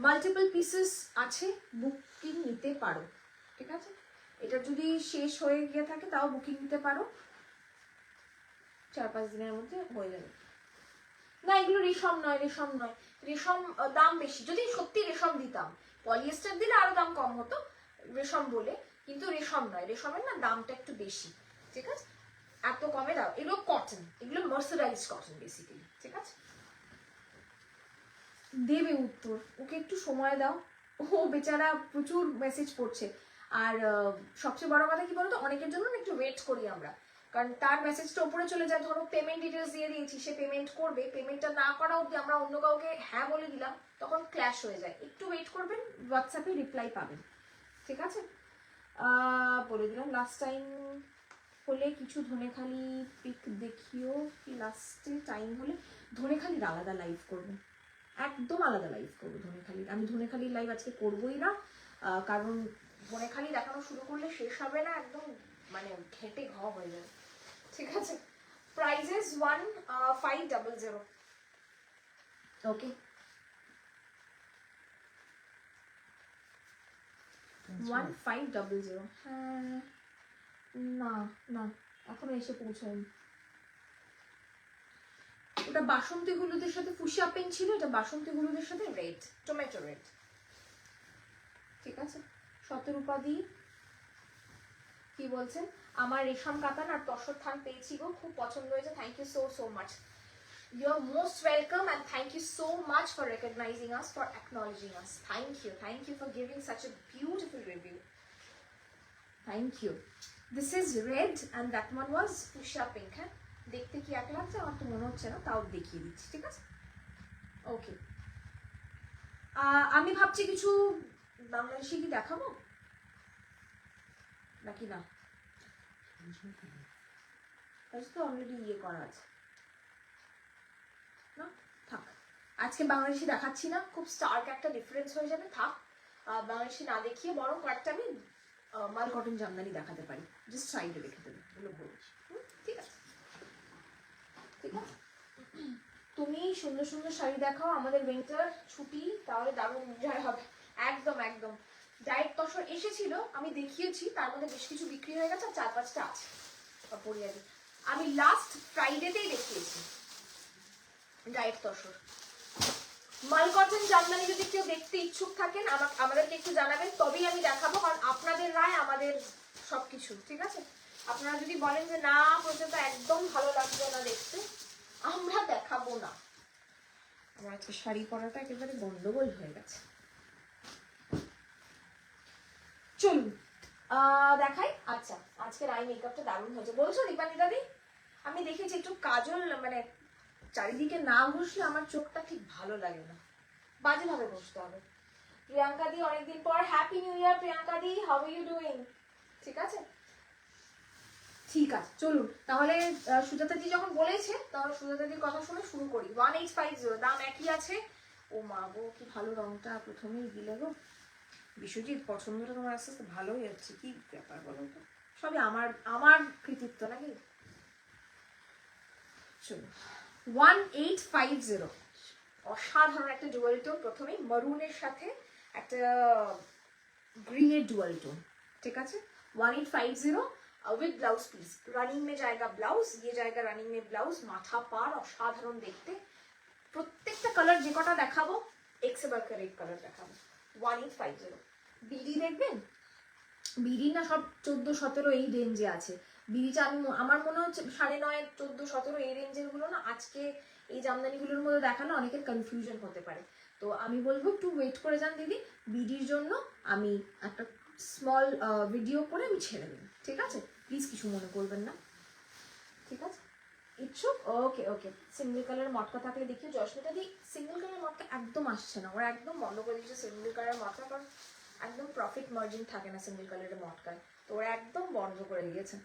multiple pieces আছে, বুকিং নিতে পারো, ঠিক আছে? এটা যদি শেষ হয়ে গিয়ে থাকে তাও বুকিং নিতে পারো, 4-5 দিনের মধ্যে হয়ে যাবে। না এগুলো রেশম নয়, রেশম দাম বেশি। যদি সত্যি রেশম দিতাম, পলিয়েস্টার দিলে আরো দাম কম হতো রেশম বলে, কিন্তু রেশম নয়, রেশমের না দামটা একটু বেশি, ঠিক আছে? এত কমে দাও, এগুলো কটন, এগুলো মার্সারাইজড কটন বেসিক্যালি, ঠিক আছে? দেবে উত্তর, ওকে একটু সময় দাও, ও বেচারা প্রচুর মেসেজ পড়ছে। আর সবচেয়ে বড় কথা কি বলতো, অনেকের জন্য একটু ওয়েট করি আমরা, কারণ তার মেসেজটা উপরে চলে যায়, ধরো পেমেন্ট ডিটেলস দিয়ে দিয়েছি, সে পেমেন্ট করবে, পেমেন্টটা না করা অবধি আমরা অন্য কাউকে হ্যাঁ বলে দিলাম, তখন ক্ল্যাশ হয়ে যায়। একটু ওয়েট করবেন, হোয়াটসঅ্যাপে রিপ্লাই পাবেন, ঠিক আছে? বলে দিলাম লাস্ট টাইম হলে কিছু ধনেখালি পিক দেখিও, কি লাস্টে টাইম হলে ধনেখালির আলাদা লাইভ করবো, একদম আলাদা লাইভ করবো ধনেখালির। আমি ধনেখালির লাইভ আজকে করবোই না, কারণ ধনেখালি দেখানো শুরু করলে শেষ হবে না, একদম মানে ঘেটে ঘ হয়ে যাবে। ঠিক আছে, প্রাইজেস 1500। ওকে, 1500। হ্যাঁ, না না এখনো এসে পৌঁছায়নি। ওটা বাসন্তী হলুদের সাথে ফুশিয়া পিঙ্ক ছিল, এটা বাসন্তী হলুদের সাথে রেড, টমেটো রেড। ঠিক আছে, শতরূপাদি কি বলছেন, আমার রেশম কাতান আর তসর থান পেয়েছি গো, খুব পছন্দ হয়েছে, thank you so much. You are most welcome and thank you so much for recognizing us, for acknowledging us. Thank you for giving such a beautiful review. Thank you. This is red and that one was fuchsia pink. হ্যাঁ, দেখতে কি এক লাগছে আমার তো মনে হচ্ছে না, তাও দেখিয়ে দিচ্ছি। ঠিক আছে, ওকে। আমি ভাবছি কিছু বাংলাদেশি কি দেখাবো নাকি না, তো অলরেডি ইয়ে করা আছে না, থাক আজকে বাংলাদেশি দেখাচ্ছি না, খুব স্টার্ক একটা ডিফারেন্স হয়ে যাবে, থাক বাংলাদেশি না দেখিয়ে বরং কয়েকটা আমি মাল কটন জামদানি দেখাতে পারি, জাস্ট সাইডে রেখে দেবো, বলছি। ঠিক আছে, ঠিক আছে, তুমি সুন্দর সুন্দর শাড়ি দেখাও, আমাদের উইন্টার ছুটি তাহলে দারুণ এনজয় হবে। একদম একদম, ডায়েট তসর এসেছিল, আমি দেখিয়েছি, তার মধ্যে বেশ কিছু বিক্রি হয়ে গেছে, 4-5টা আছে পরিয়াদি। আমি লাস্ট ফ্রাইডেতেই দেখিয়েছি ডায়েট তসর। মাল কটন জামদানি যদি কেউ দেখতে ইচ্ছুক থাকেন আমাদেরকে একটু জানাবেন, তবেই আমি দেখাবো, কারণ আপনাদের রায় আমাদের সবকিছু। ঠিক আছে, আপনারা যদি বলেন যে না পর্যন্ত একদম ভালো লাগবে না দেখতে, আমরা দেখাবো না। আমার আজকে শাড়ি পরাটা একেবারে গন্ডগোল হয়ে গেছে। চলুন দেখাই। আচ্ছা, আজকের আই মেকআপটা দারুণ হয়েছে বলছো দীপানি দাদি। আমি দেখেছি একটু কাজল মানে চারিদিকে না ঘষলে আমার চোখটা ঠিক ভালো লাগে না, বাজে ভাবে ঘষতে হবে। প্রিয়াঙ্কা দি অনেকদিন পর, happy new year Priyanka di, how are you doing? ঠিক আছে, ঠিক আছে, চলুন তাহলে সুজাতা দি যখন বলেছে তাহলে সুজাতা দির কথা শুনে শুরু করি। 1850, দাম একই আছে। ও মা গো, কি ভালো রংটা প্রথমেই দিলে গো। বিশ্বজিৎ, পছন্দটা তোমার আস্তে আস্তে ভালোই হচ্ছে, কি ব্যাপার বলো তো, সবই আমার কৃতিত্ব নাকি। চলুন, 1850, অসাধারণ একটা ডুয়াল টোন, প্রথমেই মারুনের সাথে একটা গ্রিনের ডুয়াল টোন। ঠিক আছে, 1850 विद ब्लाउज पीस, रनिंग में जाएगा ब्लाउज, ये जाएगा रनिंग में ब्लाउज, माथा पार অসাধারণ দেখতে। প্রত্যেকটা কালার যে কটা দেখাবো এক সে বাড়कर एक কালার দেখাবো। 1850 বিডি দেখবেন, বিডি না সব 14-17 এই রেঞ্জে আছে। বিডিটা আমার মনে হচ্ছে 9.5, 14-17 এই রেঞ্জের গুলো না আজকে এই জামদানিগুলোর মধ্যে দেখানো অনেকের কনফিউশন হতে পারে, তো আমি বলবো একটু ওয়েট করে যান দিদি, বিডির জন্য আমি একটা স্মল ভিডিও করে আমি ছেড়ে দেবো। ঠিক আছে, প্লিজ কিছু মনে করবেন না। ঠিক আছে, ইচ্ছুক? ওকে ওকে, সিঙ্গেল কালার মটকা থাকলে দেখিও। জয়স্মিতা দি, সিঙ্গেল কালার মটকা একদম আসছে না, ওরা একদম বন্ধ করে দিয়েছে সিঙ্গেল কালার মটকা, কারণ একদম প্রফিট মার্জিন থাকে না সিঙ্গেল কালারের মটকায়, তো ওরা একদম বন্ধ করে দিয়েছে,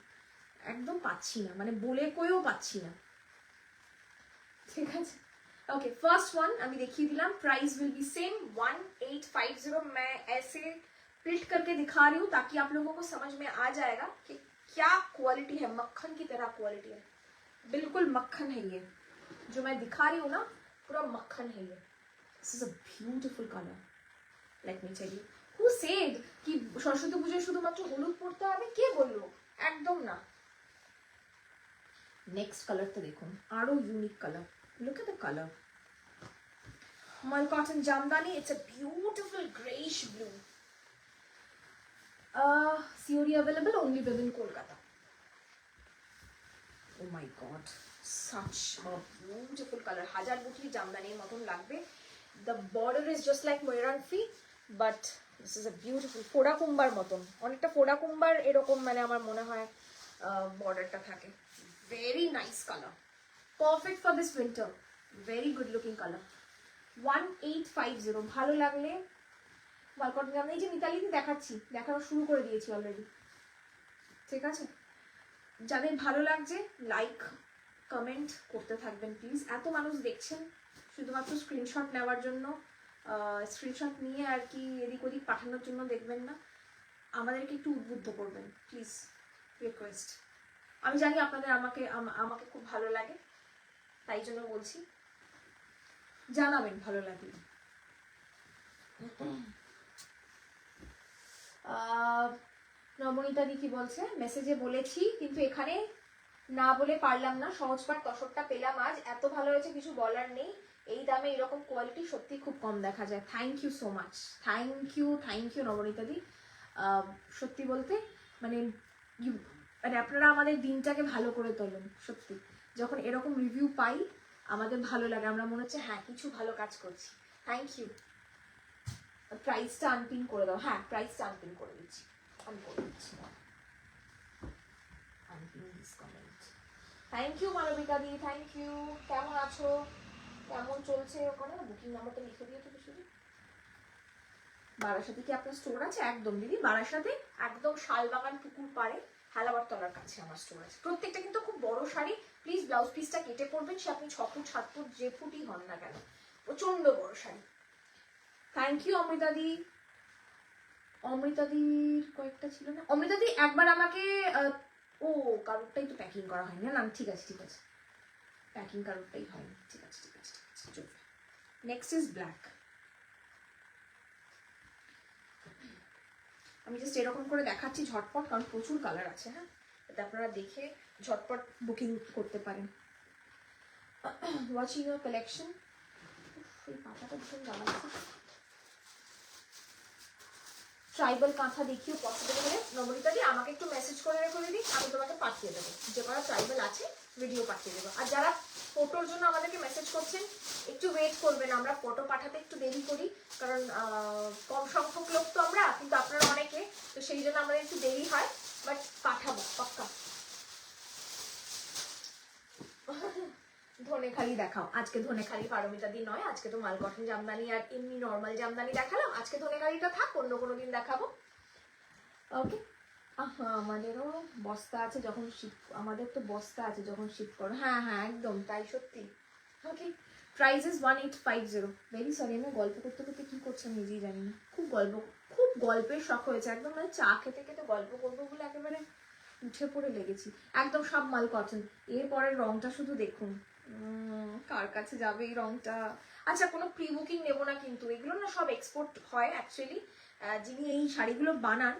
একদম পাচ্ছি না, মানে বলে কইও পাচ্ছি না। ঠিক আছে, ओके, फर्स्ट वन अभी देखिए दिलाम, प्राइस विल बी सेम 1850। मैं ऐसे प्रिंट करके दिखा रही हूँ ताकि आप लोगों को समझ में आ जाएगा कि क्या क्वालिटी है, मक्खन की तरह क्वालिटी है, बिल्कुल मक्खन है ये जो मैं दिखा रही हूँ ना, पूरा मक्खन है ये। This is a beautiful colour, let me tell you. Who said कि सरस्वती पूजा শুধুমাত্র হলুদ পড়তে হবে, কে বললো? একদম না। নেক্সট কালারটা দেখুন, আরো unique colour, look at the color, mal cotton jamdani, it's a beautiful grayish blue, COD available only within Kolkata। oh my god, such a beautiful color, hajar buti jamdanir moton lagbe, the border is just like moiranfi but this is a beautiful foda kumbar moton, onekta foda kumbar erokom mane amar mone hoy border ta thake, very nice color, perfect for this winter, very good looking color। 1850 ভালো লাগলে মালকটন জামদানি, এই যে মিতালিদি দেখাচ্ছি, দেখানো শুরু করে দিয়েছি already, ঠিক আছে? যাদের ভালো লাগছে লাইক কমেন্ট করতে থাকবেন প্লিজ। এত মানুষ দেখছেন শুধুমাত্র স্ক্রিনশট নেওয়ার জন্য, স্ক্রিনশট নিয়ে আর কি এদিক ওদিক পাঠানোর জন্য দেখবেন না, আমাদেরকে একটু উদ্বুদ্ধ করবেন প্লিজ, রিকোয়েস্ট। আমি জানি আপনাদের আমাকে খুব ভালো লাগে, তাই জন্য বলছি, জানাবেন ভালো লাগলে। নবনীতাদি কি বলছে, মেসেজে বলেছি কিন্তু এখানে না বলে পারলাম না, সহজপাঠ তসরটা পেলাম আজ, এত ভালো হয়েছে কিছু বলার নেই, এই দামে এরকম কোয়ালিটি সত্যি খুব কম দেখা যায়। Thank you so much, thank you নবনীতাদি। সত্যি বলতে মানে মানে আপনারা আমাদের দিনটাকে ভালো করে তোলেন সত্যি, যখন এরকম রিভিউ পাই আমাদের ভালো লাগে, আমরা মনে হচ্ছে হ্যাঁ কিছু ভালো কাজ করছি। Thank you. প্রাইসটা আনপিন করে দাও, হ্যাঁ প্রাইসটা আনপিন করে দিচ্ছি, আমি করে দিচ্ছি। Thank you Malabika di, thank you. কেমন আছো, কেমন চলছে ওখানে? বুকিং নাম্বারটা লিখে দিও তো শুধু। বারাসাতে কি আপনার স্টোর আছে? একদম দিদি, বারাসাতে একদম শালবাগান পুকুর পাড়ে হালাবার তলার কাছে আমার স্টোর আছে। প্রত্যেকটা কিন্তু খুব বড় শাড়ি, প্লিজ ব্লাউজ পিসটা কেটে পড়বেন, সে আপনি 6 ফুট 7 ফুট যে ফুটই হন না কেন, প্রচন্ড বড় শাড়ি। থ্যাংক ইউ অমৃতাদি। অমৃতাদির কয়েকটা ছিল না, অমৃতাদি একবার আমাকে ও কারোরটাই তো প্যাকিং করা হয়নি না, ঠিক আছে প্যাকিং কারোরটাই হয়নি, ঠিক আছে চলবে। Next is black. আমি জাস্ট এরকম করে দেখাচ্ছি ঝটপট, কারণ প্রচুর কালার আছে, হ্যাঁ যাতে আপনারা দেখে ঝটপট বুকিং করতে পারেন। Watching your collection. এই পাতাটা ভীষণ জ্বালাচ্ছে। ট্রাইবাল কাঁথা দেখিও পসিবল হলে নবনীতাদি আমাকে একটু মেসেজ করে রেখে দিন, আমি তোমাকে পাঠিয়ে দেবো, যে করা ট্রাইবাল আছে ভিডিও পাঠিয়ে দেবো। আর যারা ফটোর জন্য আমাদেরকে মেসেজ করছেন একটু ওয়েট করবেন, আমরা ফটো পাঠাতে একটু দেরি করি, কারণ কম সংখ্যক লোক তো আমরা, কিন্তু আপনারা অনেকে, তো সেই জন্য আমাদের একটু দেরি হয়, বাট পাঠাবো পাক্কা। ধনেখালি দেখাও, আজকে ধনেখালি পারমিতাদি নয়, আজকে তো মালকটন জামদানি আর এমনি নর্মাল জামদানি দেখালাম, আজকে ধনেখালিটা থাক, অন্য কোনো দিন দেখাবো। ওকে। আমাদেরও বস্তা আছে যখন শীত, আমাদের তো বস্তা আছে যখন শীত করো, হ্যাঁ একদম তাই, সত্যি। ওকে, প্রাইস ইজ 1850। ভেরি সরি, আমি গল্প করতে করতে কি করছি আমি নিজেই জানি না, খুব গল্পের শখ হয়েছে একদম, মানে চা খেতে খেতে গল্প করবো বলে একেবারে উঠে পড়ে লেগেছি। একদম সব মাল কটন। এরপরের রংটা শুধু দেখুন, কার কাছে যাবে এই রংটা। আচ্ছা, কোনো প্রি বুকিং নেবো না কিন্তু, এগুলো না সব এক্সপোর্ট হয় অ্যাকচুয়ালি, যিনি এই শাড়িগুলো বানান।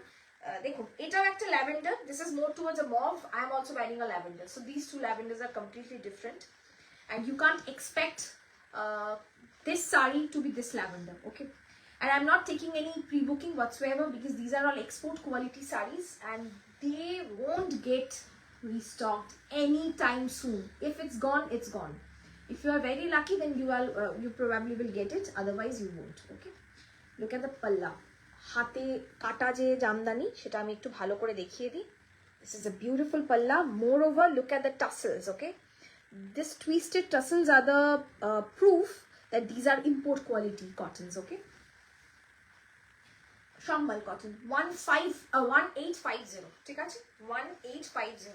দেখুন, এটাও একটা lavender, this is more towards a mauve, I am also wearing a lavender, so this two lavenders are completely different, and you can't expect this sari to be this lavender, okay? And I'm not taking any pre-booking whatsoever, because these are all export quality saris and they won't get restocked anytime soon. If it's gone, it's gone. If you are very lucky, then you probably will get it, otherwise you won't, okay? Look at the palla, hate kata je jamdani, seta ami ekটু bhalo kore dekhiye di. This is a beautiful palla. Moreover, look at the tassels, okay? This twisted tassels are the proof that these are import quality cottons, okay? Shambal cotton 1850, ঠিক আছে? 1850.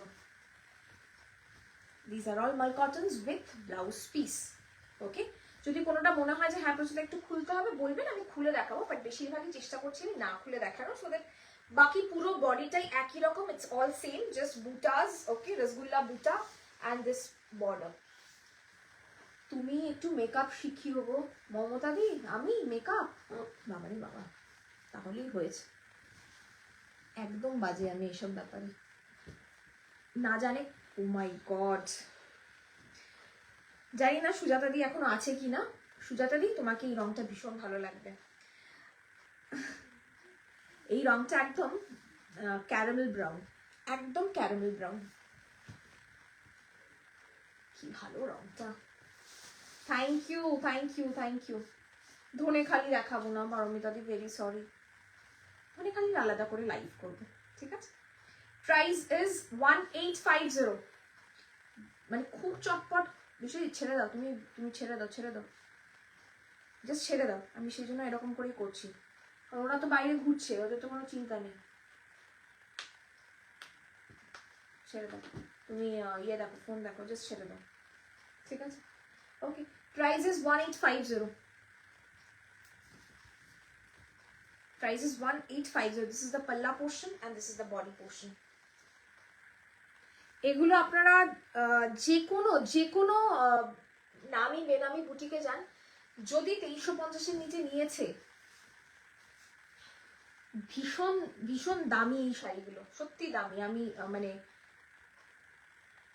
These are all mal cottons with blouse piece, okay? যদি কোনোটা মনে হয় যে হ্যাঁ প্রচুর একটু খুলতে হবে বলবেন, আমি খুলে দেখাবো, বাট বেশিরভাগই চেষ্টা করছি আমি না খুলে দেখানো, সো দ্যাট বাকি পুরো বডিটাই একই রকম, ইটস অল সেম, জাস্ট বুটাস, ওকে, রসগুল্লা বুটা অ্যান্ড দিস বর্ডার। তুমি একটু মেকআপ শিখিও গো মমতাদি, আমি মেকআপ বাবারে বাবা, তাহলেই হয়েছে, একদম বাজে আমি এসব ব্যাপারে, না জানে। ও মাই গড, জানি না সুজাতাদি এখনো আছে কিনা। সুজাতাদি, তোমাকে এই রংটা ভীষণ ভালো লাগবে, এই রংটা একদম ক্যারামেল ব্রাউন, একদম ক্যারামেল ব্রাউন, কি ভালো রংটা। Thank you. ধনেখালি দেখাবো না পারমিতাদি, ভেরি সরি, ধনেখালির আলাদা করে লাইভ করবো, ঠিক আছে? প্রাইস ইজ 1850, মানে খুব চটপট বিষয়। ছেড়ে দাও, তুমি ছেড়ে দাও, জাস্ট ছেড়ে দাও, আমি সেই জন্য এরকম করেই করছি। ওরা তো বাইরে ঘুরছে, ওদের তো কোনো চিন্তা নেই। ছেড়ে দাও, তুমি ইয়ে দেখো, ফোন দেখো, জাস্ট ছেড়ে দাও, ঠিক আছে? ওকে, price is 1850। Price is 1850. This is the palla portion and this is the body portion. এগুলো আপনারা যে কোনো নামি বেনামি বুটিকে যান, যদি 2350 নিচে নিয়েছে, ভীষণ ভীষণ দামি এই শাড়িগুলো, সত্যি দামি। আমি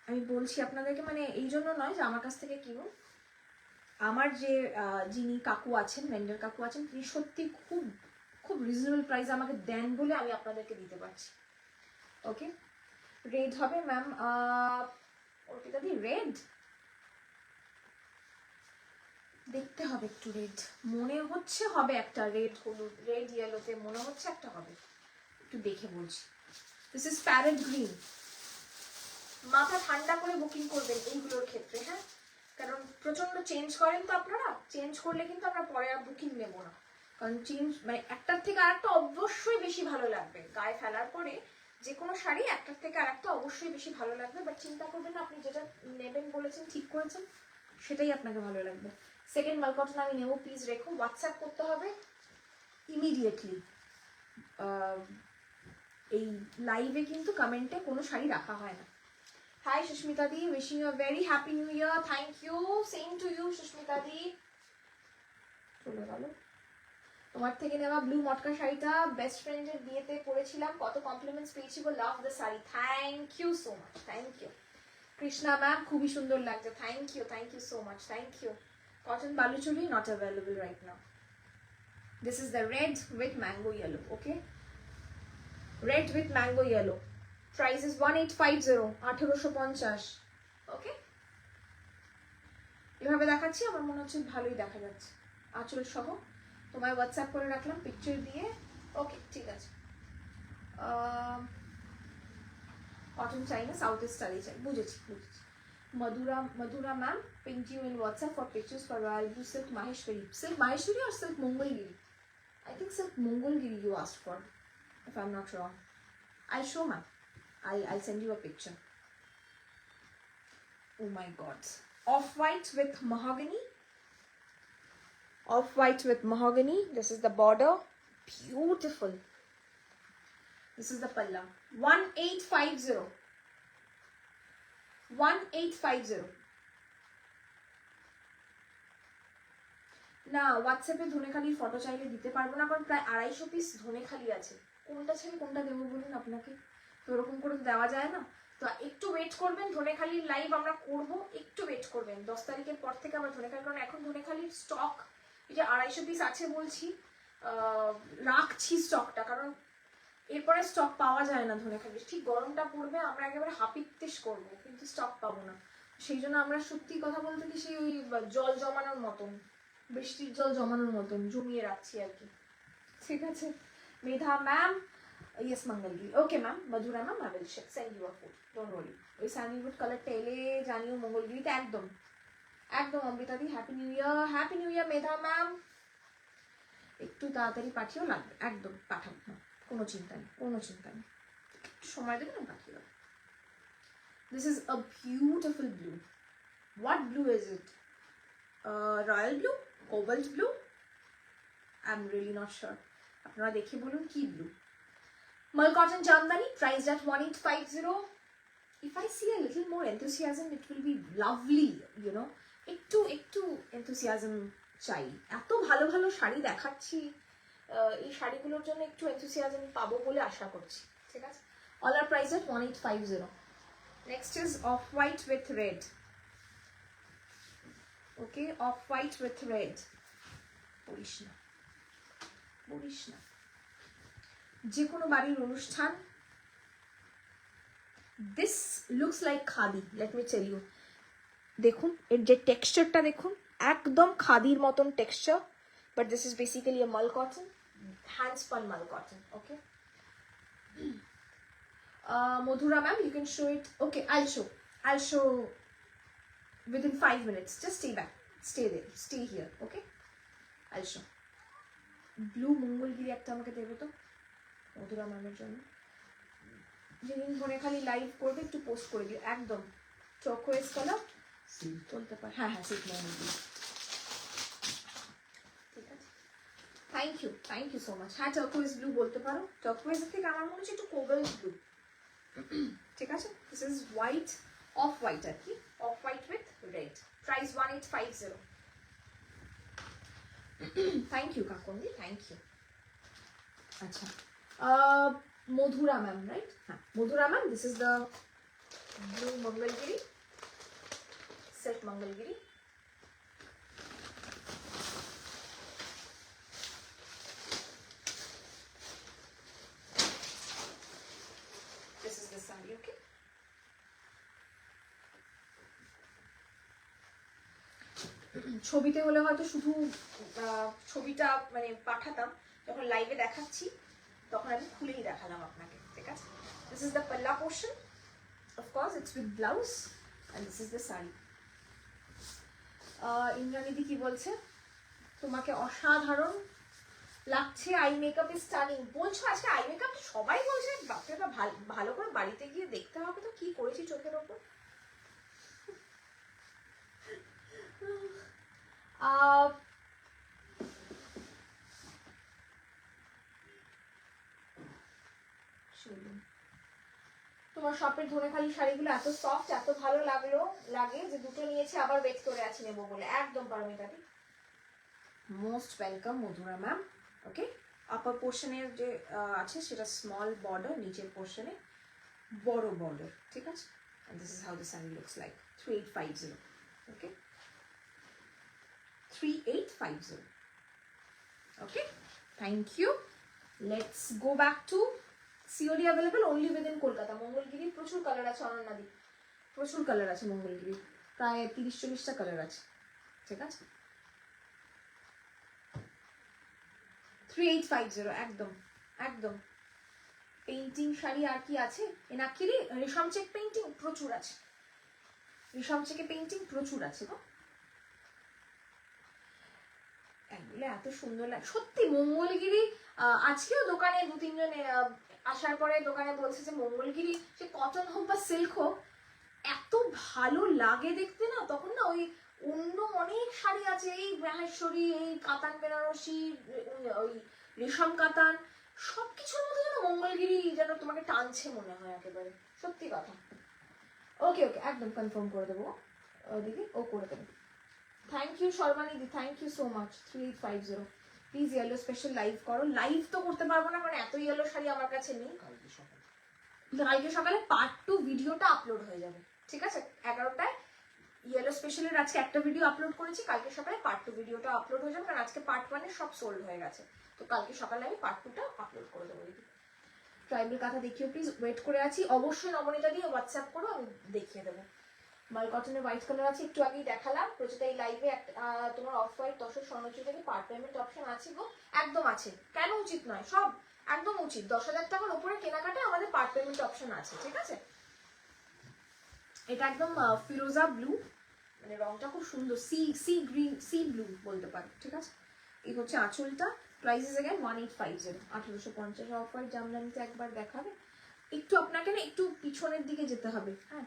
আমি বলছি আপনাদেরকে, মানে এই জন্য নয় যে আমার কাছ থেকে কিনুন, আমার যে যিনি কাকু আছেন, ভেন্ডার কাকু আছেন, তিনি সত্যি খুব খুব রিজনেবল প্রাইস আমাকে দেন বলে আমি আপনাদেরকে দিতে পারছি। ওকে, রেড হবে ম্যাম, অর্পিতা দি রেড দেখতে হবে একটু, রেড মনে হচ্ছে হবে একটা, রেড হলুদ, রেড ইয়েলোতে মনে হচ্ছে একটা হবে, একটু দেখে বলছি। This is parrot green. মাথা ঠান্ডা করে বুকিং করবেন এইগুলোর ক্ষেত্রে, হ্যাঁ, কারণ প্রচন্ড চেঞ্জ করেন তো আপনারা, চেঞ্জ করলে কিন্তু আমরা পরে আর বুকিং নেবো না, কারণ চেঞ্জ মানে একটার থেকে আরেকটা অবশ্যই বেশি ভালো লাগবে। গায়ে ফেলার পরে যে কোনো শাড়ি একটার থেকে আরেকটা অবশ্যই বেশি ভালো লাগবে, বাট চিন্তা করবেন না, আপনি যেটা নেবেন বলেছেন, ঠিক করেছেন, সেটাই আপনাকে ভালো লাগবে। সেকেন্ড মাল কটন আমি নেবো, প্লিজ রেখো, হোয়াটসঅ্যাপ করতে হবে ইমিডিয়েটলি। এই লাইভে কিন্তু কমেন্টে কোনো শাড়ি রাখা হয় না। Hi Sushmita di, wishing you a very happy new year. Thank you, same to you Sushmita di. চলে গেল। তোমার থেকে নেওয়া ব্লু মটকা শাড়িটা বেস্ট ফ্রেন্ডের বিয়েতে পরেছিলাম, কত কমপ্লিমেন্টস পেয়েছি গো, love the sari, thank you so much, thank you. Krishna ma'am খুবই সুন্দর লাগছে, thank you so much, thank you. Cotton Baluchari not available right now. This is the red with mango yellow, okay, red with mango yellow. Price is 1850, 1850, okay. এভাবে দেখাচ্ছি, আমার মনে হচ্ছে ভালোই দেখা যাচ্ছে, আঁচল সহ। তোমায় হোয়াটসঅ্যাপ করে রাখলাম পিকচার দিয়ে, ওকে ঠিক আছে। কটন চাই না, সাউথ স্টাইলে চাই, বুঝেছি। Madhura ma'am, ping you in WhatsApp for pictures for royal blue silk Maheshwari. Silk Maheshwari or silk Mangalgiri? I think silk Mangalgiri you asked for, if I'm not wrong. I'll show ma'am. I'll send you a picture. Oh my god. Off-white with mahogany. Off-white with mahogany. This is the border. Beautiful. This is the palla. 1850. 1850. না, হোয়াটসঅ্যাপে ধনেখালির photo চাইলে দিতে পারবো না, কারণ প্রায় 250 piece Dhanekhali আছে। কোনটা ছেড়ে কোনটা দেবো বলুন আপনাকে, তো ওরকম করে দেওয়া যায় না। তো একটু ওয়েট করবেন, ধনেখালির লাইভ আমরা করব, একটু ওয়েট করবেন, 10 তারিখের পর থেকে আমরা ধনেখালি, কারণ এখন ধনেখালির স্টক এই যে 250 পিস আছে বলছি, রাখছি স্টকটা, কারণ এরপরে স্টক পাওয়া যায় না ধনেখালি। ঠিক গরমটা পড়বে, আমরা একেবারে হাপিত্তিস করবো, কিন্তু স্টক পাবো না। সেই জন্য আমরা সত্যি কথা বলতে কি, সেই ওই জল জমানোর মতন, বৃষ্টির জল জমানোর মতন জমিয়ে রাখছি আর কি, ঠিক আছে। Medha ma'am, yes Mangalagiri, okay ma'am. Madhura ma'am, I will send you a food, don't worry. ওই স্যান্ডেলউড কালারটা এলে জানিও মঙ্গলগিরিতে, একদম একদম। Amrita di happy new year, happy new year. Medha ma'am একটু তাড়াতাড়ি পাঠিয়েও লাগবে, একদম পাঠাবো না, কোনো চিন্তা নেই, কোনো চিন্তা নেই, একটু সময় দেবেন, আমি পাঠিয়ে দেবো। This is a beautiful blue. What blue is it? Royal blue, cobalt blue, I am really not sure, আপনারা দেখে বলুন কি blue. Mal cotton jamdani, priced at 1850. If I see a little more enthusiasm, it will be lovely, you know. একটু enthusiasm চাই। এত ভালো ভালো শাড়ি দেখাচ্ছি, এই শাড়িগুলোর জন্য একটু enthusiasm পাবো বলে আশা করছি, ঠিক আছে। All are priced at 1850. Next is off-white with red. Okay, off-white with red. বলিস না, যে কোনো বাড়ির অনুষ্ঠান, this looks like khadi, let me tell you. দেখুন এর যে টেক্সচারটা দেখুন, একদম খাদির মতন texture, but this is basically a mul cotton, hand spun mul cotton, okay. Madhura ma'am, you can show it. Okay, I'll show within 5 minutes. Just stay back, stay there, stay here, okay. I'll show. Blue Mangalagiri একটা আমাকে দেবে তো মধুরা ম্যামের জন্য। যেদিন ধরে খালি live করবে একটু পোস্ট করে দিও একদম। চকোয়েস কালার বলতে পার, হ্যাঁ হ্যাঁ সিল্ক মঙ্গলগিরি, ঠিক আছে। Thank you so much. হ্যাঁ টার্কোয়েজ ব্লু বলতে পারো, টার্কোয়েজের থেকে আমার মনে হচ্ছে একটু কোবাল্ট ব্লু, ঠিক আছে। This is white, off white আর কি, off white with red. Price 1850। Thank you কাকুন্দি, থ্যাংক ইউ। আচ্ছা মধুরা ম্যাম রাইট, হ্যাঁ Madhura ma'am, this is the blue Mangalagiri, silk Mangalagiri. This is the saree, okay? ছবিতে হলে হয়তো শুধু ছবিটা মানে পাঠাতাম, যখন লাইভে দেখাচ্ছি তখন আমি খুলেই দেখালাম আপনাকে, ঠিক আছে। দিস ইজ দ্য পাল্লা portion, of course it's with blouse, and this is the sari. ইন্দ্রানিধি কি বলছে, তোমাকে অসাধারণ লাগছে, আই মেকআপ ইজ স্টানিং। বলছো আজকে আই মেকআপ সবাই বলছে, বাচ্চাটা ভালো করে বাড়িতে গিয়ে দেখতে হবে তো কি করেছি চোখের ওপর। তোমার শপের ধনেখালি শাড়িগুলো এত সফট, এত ভালো লাগে যে দুটো নিয়েছি, আবার ওয়েট করে আছি নেবো বলে। একদম পারমিতাদি, মোস্ট ওয়েলকাম মধুরা ম্যাম। ওকে, আপার পোর্শনের যে আছে সেটা স্মল বর্ডার, নিচের পোর্শনে বড় বর্ডার, ঠিক আছে। and this is how the saree looks like. 3850, okay, 3850, okay, thank you. Let's go back to COD available only within Kolkata. Mangalagiri প্রচুর কালার আছে, অনন্যাদি প্রচুর কালার আছে মঙ্গলগিরি, প্রায় 30-40টা কালার আছে, ঠিক আছে। 3850, একদম একদম। পেইন্টিং শাড়ি আর কি আছে এনাকিরি, রেশম চেক পেইন্টিং প্রচুর আছে, রেশম চেকে পেইন্টিং প্রচুর আছে গো। এগুলো এত সুন্দর লাগে সত্যি। মঙ্গলগিরি আজকেও দোকানে 2-3 জন আসার পরে দোকানে বলছে যে মঙ্গলগিরি সে কটন হোক বা সিল্ক হোক এত ভালো লাগে দেখতে না, তখন না ওই অন্য অনেক শাড়ি আছে, এই মাহেশ্বরী, এই কাতান বেনারসি, ওই রেশম কাতান, সবকিছুর মধ্যে যেন মঙ্গলগিরি যেন তোমাকে টানছে মনে হয় একেবারে, সত্যি কথা। ওকে ওকে, একদম কনফার্ম করে দেবো দিদি, ও করে দেবো। থ্যাংক ইউ শর্মানিদি, thank you so much. 3850, please yellow special live করো। লাইভ তো করতে পারবো না কারণ এত ইয়েলো শাড়ি আমার কাছে নেই। কালকে সকালে পার্ট 2 ভিডিওটা আপলোড হয়ে যাবে, ঠিক আছে। 11টায় ইয়েলো স্পেশালের আজকে একটা ভিডিও আপলোড করেছি, কালকে সকালে পার্ট 2 ভিডিওটা আপলোড হয়ে যাবে, কারণ আজকে পার্ট 1 সব সোল্ড হয়ে গেছে, তো কালকে সকালে আমি পার্ট 2টা আপলোড করে দেবো দিদি। ট্রাইবেল কথা দেখিও প্লিজ, ওয়েট করে আছি। অবশ্যই নবনীতা দিয়ে হোয়াটসঅ্যাপ করো, আমি দেখিয়ে দেবো। মাল কটনের হোয়াইট কালার আছে, একটু আগেই দেখালাম। প্রচুর এই লাইভে তোমার অফ হোয়াইট 10 স্বর্ণচুরি থেকে পার্ট পেমেন্ট অপশন আছে গো, একদম আছে, কেন উচিত নয়, সব একদম উচিত। 10,000 টাকার উপরে কেনাকাটায় আমাদের পার্ট পেমেন্ট অপশন আছে, ঠিক আছে। এটা একদম ফিরোজা ব্লু, মানে রংটা খুব সুন্দর, সি গ্রিন, সি ব্লু বলতে পারো, ঠিক আছে। এই হচ্ছে আঁচলটা। প্রাইসেস अगेन 1850, 1850 অফ হোয়াইট জামদানিতে একবার দেখাবে। একটু আপনাকে না একটু পিছনের দিকে যেতে হবে, হ্যাঁ।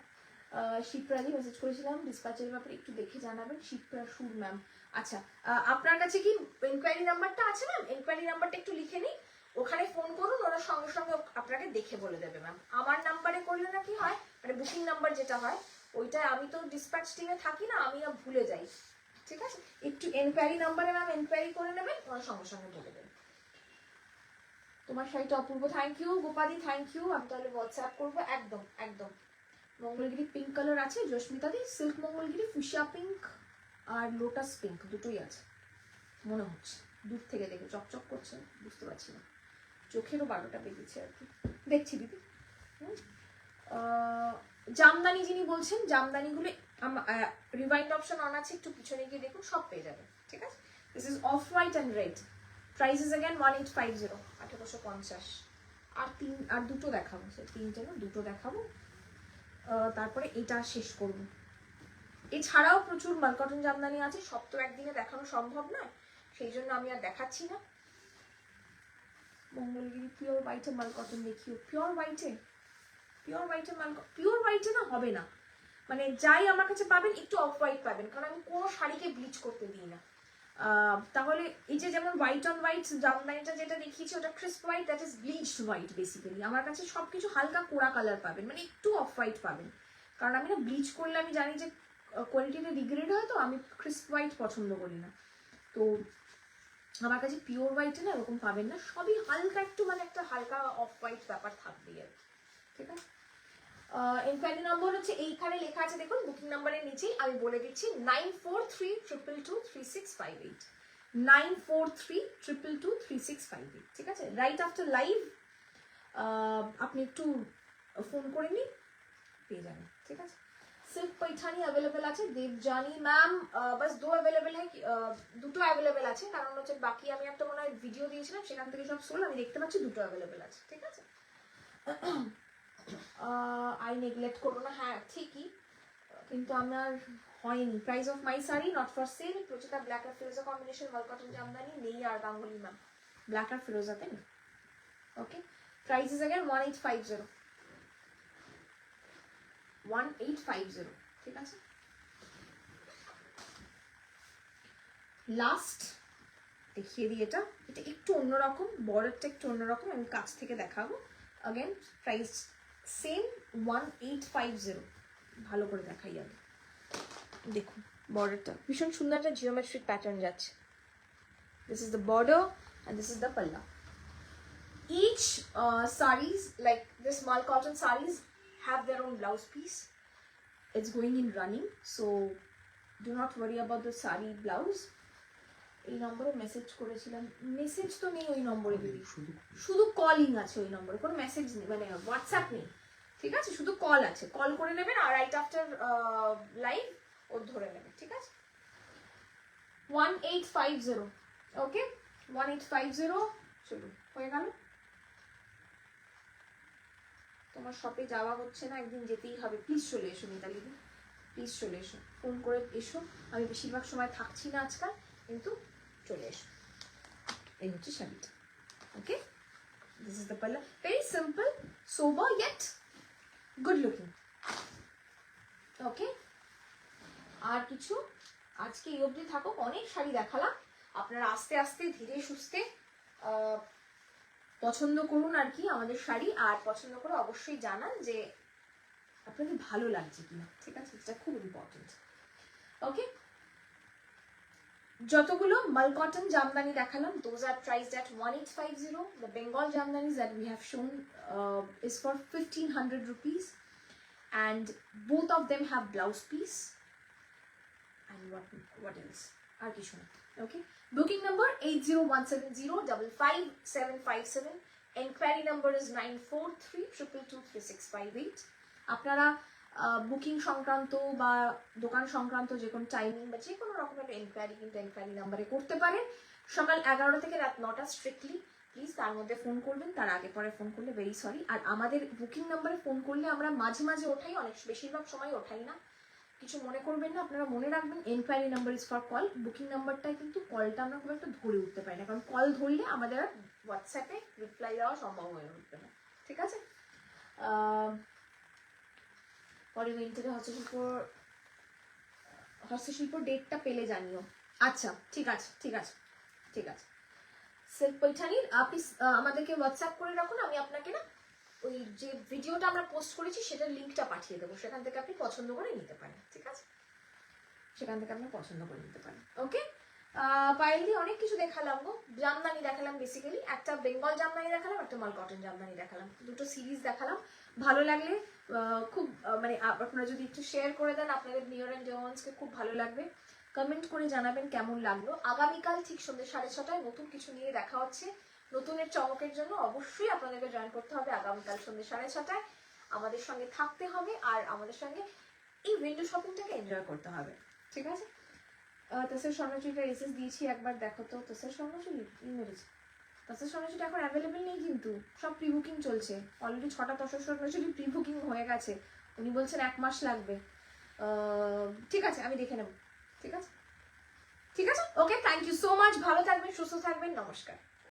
শিপ্রাদি মেসেজ করেছিলাম ডিসপ্যাচের ব্যাপারে, একটু দেখে জানাবেন। শিপ্রা সুর ম্যাম, আচ্ছা আপনার কাছে কি এনকোয়ারি নাম্বারটা আছে ম্যাম? এনকোয়ারি নাম্বারটা একটু লিখে নিই, ওখানে ফোন করুন, ওরা সঙ্গে সঙ্গে আপনাকে দেখে বলে দেবে ম্যাম। আমার নাম্বারে করলে না কি হয়, মানে বুকিং নাম্বার যেটা হয় ওইটা, আমি তো ডিসপ্যাচ টিমে থাকি না, আমি ভুলে যাই, ঠিক আছে। একটু এনকোয়ারি নাম্বারে ম্যাম এনকোয়ারি করে নেবেন, ওরা সঙ্গে সঙ্গে বলে দেবে। তোমার শাড়িটা অপূর্ব, থ্যাংক ইউ গোপাদি, থ্যাংক ইউ। আমি তাহলে হোয়াটসঅ্যাপ করবো, একদম একদম। মঙ্গলগিরি পিঙ্ক কালার আছে জস্মিতা দি, সিল্ক মঙ্গলগিরি ফুশিয়া পিঙ্ক আর লোটাস পিঙ্ক দুটোই আছে মনে হচ্ছে, দূর থেকে দেখে চকচক করছে, বুঝতে পারছি না, চোখেরও 12টা বেজেছে আর কি, দেখছি দিদি। জামদানি যিনি বলছেন, জামদানিগুলো রিভাইন্ড অপশন অন আছে, একটু পিছনে গিয়ে দেখুন, সব পেয়ে যাবে, ঠিক আছে। This is off white and red, prices again 1850, 1850। আর দুটো দেখাবো, তিনটে না দুটো দেখাবো, তারপরে এটা শেষ করব। এছাড়াও প্রচুর মালকটন জামদানি আছে, সব তো একদিনে দেখানো সম্ভব নয়, সেই জন্য আমি আর দেখাচ্ছি না। মঙ্গলগিরি পিওর হোয়াইটে মাল কটন দেখিও। পিওর হোয়াইটে মাল, পিওর হোয়াইটে না হবে না, মানে যাই আমার কাছে পাবেন একটু অফ হোয়াইট পাবেন, কারণ আমি কোনো শাড়িকে ব্লিচ করতে দিই না। তাহলে এই যে যেমন হোয়াইট অন হোয়াইট জামদানিটা যেটা দেখিয়েছি ওটা crisp white, that is bleached white basically. আমার কাছে সবকিছু হালকা কোড়া কালার পাবেন, মানে একটু অফ হোয়াইট পাবেন, কারণ আমি না ব্লিচ করলে আমি জানি যে কোয়ালিটিটা ডিগ্রেড হয়, তো আমি ক্রিস্প হোয়াইট পছন্দ করি না। তো আমার কাছে পিওর হোয়াইটে না এরকম পাবেন না, সবই হালকা একটু মানে একটা হালকা অফ হোয়াইট ব্যাপার থাকবেই আর ঠিক আছে। ইনকোয়ারি নম্বর হচ্ছে এইখানে লেখা আছে দেখুন, বুকিং নাম্বারের নিচেই আমি বলে দিচ্ছি 9432223658, 9432223658, ঠিক আছে। রাইট আফটার লাইভ আপনি একটু ফোন করে নিন, পেয়ে যাবেন, ঠিক আছে। सिल्क पैठानी अवेलेबल আছে। দেবজানি ম্যাম বাস দো अवेलेबल है, দুটো अवेलेबल আছে, কারণ হচ্ছে বাকি আমি একটা মনে হয় ভিডিও দিয়েছিলাম সেখান থেকে সব সোল আমি দেখতে পাচ্ছি, দুটো अवेलेबल আছে, ঠিক আছে। আই নেগলেক্ট করবো না, হ্যাঁ ঠিকই, কিন্তু আমার হয়নি। Price of my sari not for sale, Prachita black আর ফিরোজা কম্বিনেশন ওয়াল কটন জামদানি নেই, আর গাঙ্গুলি ম্যাম ব্ল্যাক আর ফিরোজাতে নেই। ওকে, প্রাইস ইজ अगेन 1850, 1850, ঠিক আছে। লাস্ট দেখিয়ে দিই, এটা একটু অন্যরকম, বর্ডারটা একটু অন্যরকম, আমি কাছ থেকে দেখাবো। अगेन প্রাইস সেম 1850, ভালো করে দেখাই আগে। দেখুন বর্ডারটা ভীষণ সুন্দর একটা জিওমেট্রিক প্যাটার্ন যাচ্ছে। This is the border and this is the palla. Each sarees like this mal cotton sarees have their own blouse piece. It's going in running, so do not worry about the saree blouse. এই নম্বরে message করেছিলাম, message তো নেই ওই নম্বরে দিদি, শুধু calling আছে ওই নম্বরে, কোনো মেসেজ নেই, মানে হোয়াটসঅ্যাপ নেই, ঠিক আছে, শুধু কল আছে, কল করে নেবেন আর রাইট আফটার লাইভ ও ধরে নেবেন, ঠিক আছে। 1850, ওকে 1850, চলুন হয়ে গেল। তোমার শপে যাওয়া হচ্ছে না, একদিন যেতেই হবে, প্লিজ চলে এসো মিতালি দি, প্লিজ চলে এসো, ফোন করে এসো, আমি বেশিরভাগ সময় থাকছি না আজকাল, কিন্তু চলে এসো। এই হচ্ছে শাড়িটা, ওকে। দিস ইজ দ্য পাল্লা, ভেরি সিম্পল, সোবার yet গুড লুকিং, ওকে। আর কিছু আজকে এই অবধি থাকুক, অনেক শাড়ি দেখালাম, আপনারা আস্তে আস্তে ধীরে সুস্থে পছন্দ করুন আর কি আমাদের শাড়ি, আর পছন্দ করে অবশ্যই জানান যে আপনাদের ভালো লাগছে কিনা, ঠিক আছে, এটা খুব ইম্পর্টেন্ট, ওকে। যতগুলো মাল কটন জামদানি দেখালাম, those are priced at 1850. The Bengal jamdanis that we have shown is for 1500 rupees, and both of them have blouse piece. And what else? আর কিছু না, okay. Booking number 8017055757. Enquiry number is 9432223658. আপনারা booking সংক্রান্ত বা দোকান সংক্রান্ত যে কোনো timing বা যে কোনো রকমের এনকোয়ারি কিন্তু এনকোয়ারি নাম্বারে করতে পারেন, সকাল 11টা থেকে রাত 9টা স্ট্রিক্টলি। প্লিজ তার মধ্যে ফোন করবেন, তার আগে পরে ফোন করলে ভেরি সরি। আর আমাদের বুকিং নাম্বারে ফোন করলে আমরা মাঝে মাঝে ওঠাই, অনেক বেশিরভাগ সময় ওঠাই না, কিছু মনে করবেন না, আপনারা মনে রাখবেন enquiry number is for call. Booking নাম্বারটাই কিন্তু কলটা আমরা খুব একটা ধরে উঠতে পারি না, কারণ কল ধরলে আমাদের হোয়াটসঅ্যাপে রিপ্লাই দেওয়া সম্ভব হয়ে উঠবে না, ঠিক আছে। পরে উইন্টারে হস্তশিল্প ডেটটা পেলে জানিও। আচ্ছা ঠিক আছে ঠিক আছে ঠিক আছে। সিল্ক পৈঠানির আপনি আমাদেরকে হোয়াটসঅ্যাপ করে রাখুন, আমি আপনাকে না ওই যে ভিডিওটা আমরা পোস্ট করেছি সেটার লিঙ্কটা পাঠিয়ে দেবো, সেখান থেকে আপনি পছন্দ করে নিতে পারেন, ঠিক আছে, সেখান থেকে আপনি পছন্দ করে নিতে পারেন, ওকে। পায়েল দি অনেক কিছু দেখালাম গো, জামদানি দেখালাম, বেসিক্যালি একটা বেঙ্গল জামদানি দেখালাম, একটা মাল কটন জামদানি দেখালাম, দুটো সিরিজ দেখালাম। ভালো লাগলে খুব মানে আপনারা যদি একটু শেয়ার করে দেন আপনাদের নিয়ার অ্যান্ড ডিয়ার ওয়ান্সকে, খুব ভালো লাগবে। কমেন্ট করে জানাবেন কেমন লাগলো। আগামীকাল ঠিক সন্ধ্যে 6:30 নতুন কিছু নিয়ে দেখা হচ্ছে। নতুনের চমকের জন্য অবশ্যই আপনাদেরকে জয়েন করতে হবে আগামীকাল সন্ধ্যে 6:30, আমাদের সঙ্গে থাকতে হবে আর আমাদের সঙ্গে এই উইন্ডো শপিংটাকে এনজয় করতে হবে, ঠিক আছে। তাসের স্বর্ণচুরিটা এসএস দিয়েছি, একবার দেখো তো। তাসের স্বর্ণচুরি মেরেছে, তাসের স্বর্ণচুরি এখন অ্যাভেলেবেল নেই, কিন্তু সব প্রি বুকিং চলছে। অলরেডি 6টা তসর স্বর্ণচুরি প্রি বুকিং হয়ে গেছে, উনি বলছেন 1 মাস লাগবে। ঠিক আছে আমি দেখে নেব, ঠিক আছে ঠিক আছে, ওকে। থ্যাংক ইউ সো মাচ, ভালো থাকবেন, সুস্থ থাকবেন, নমস্কার।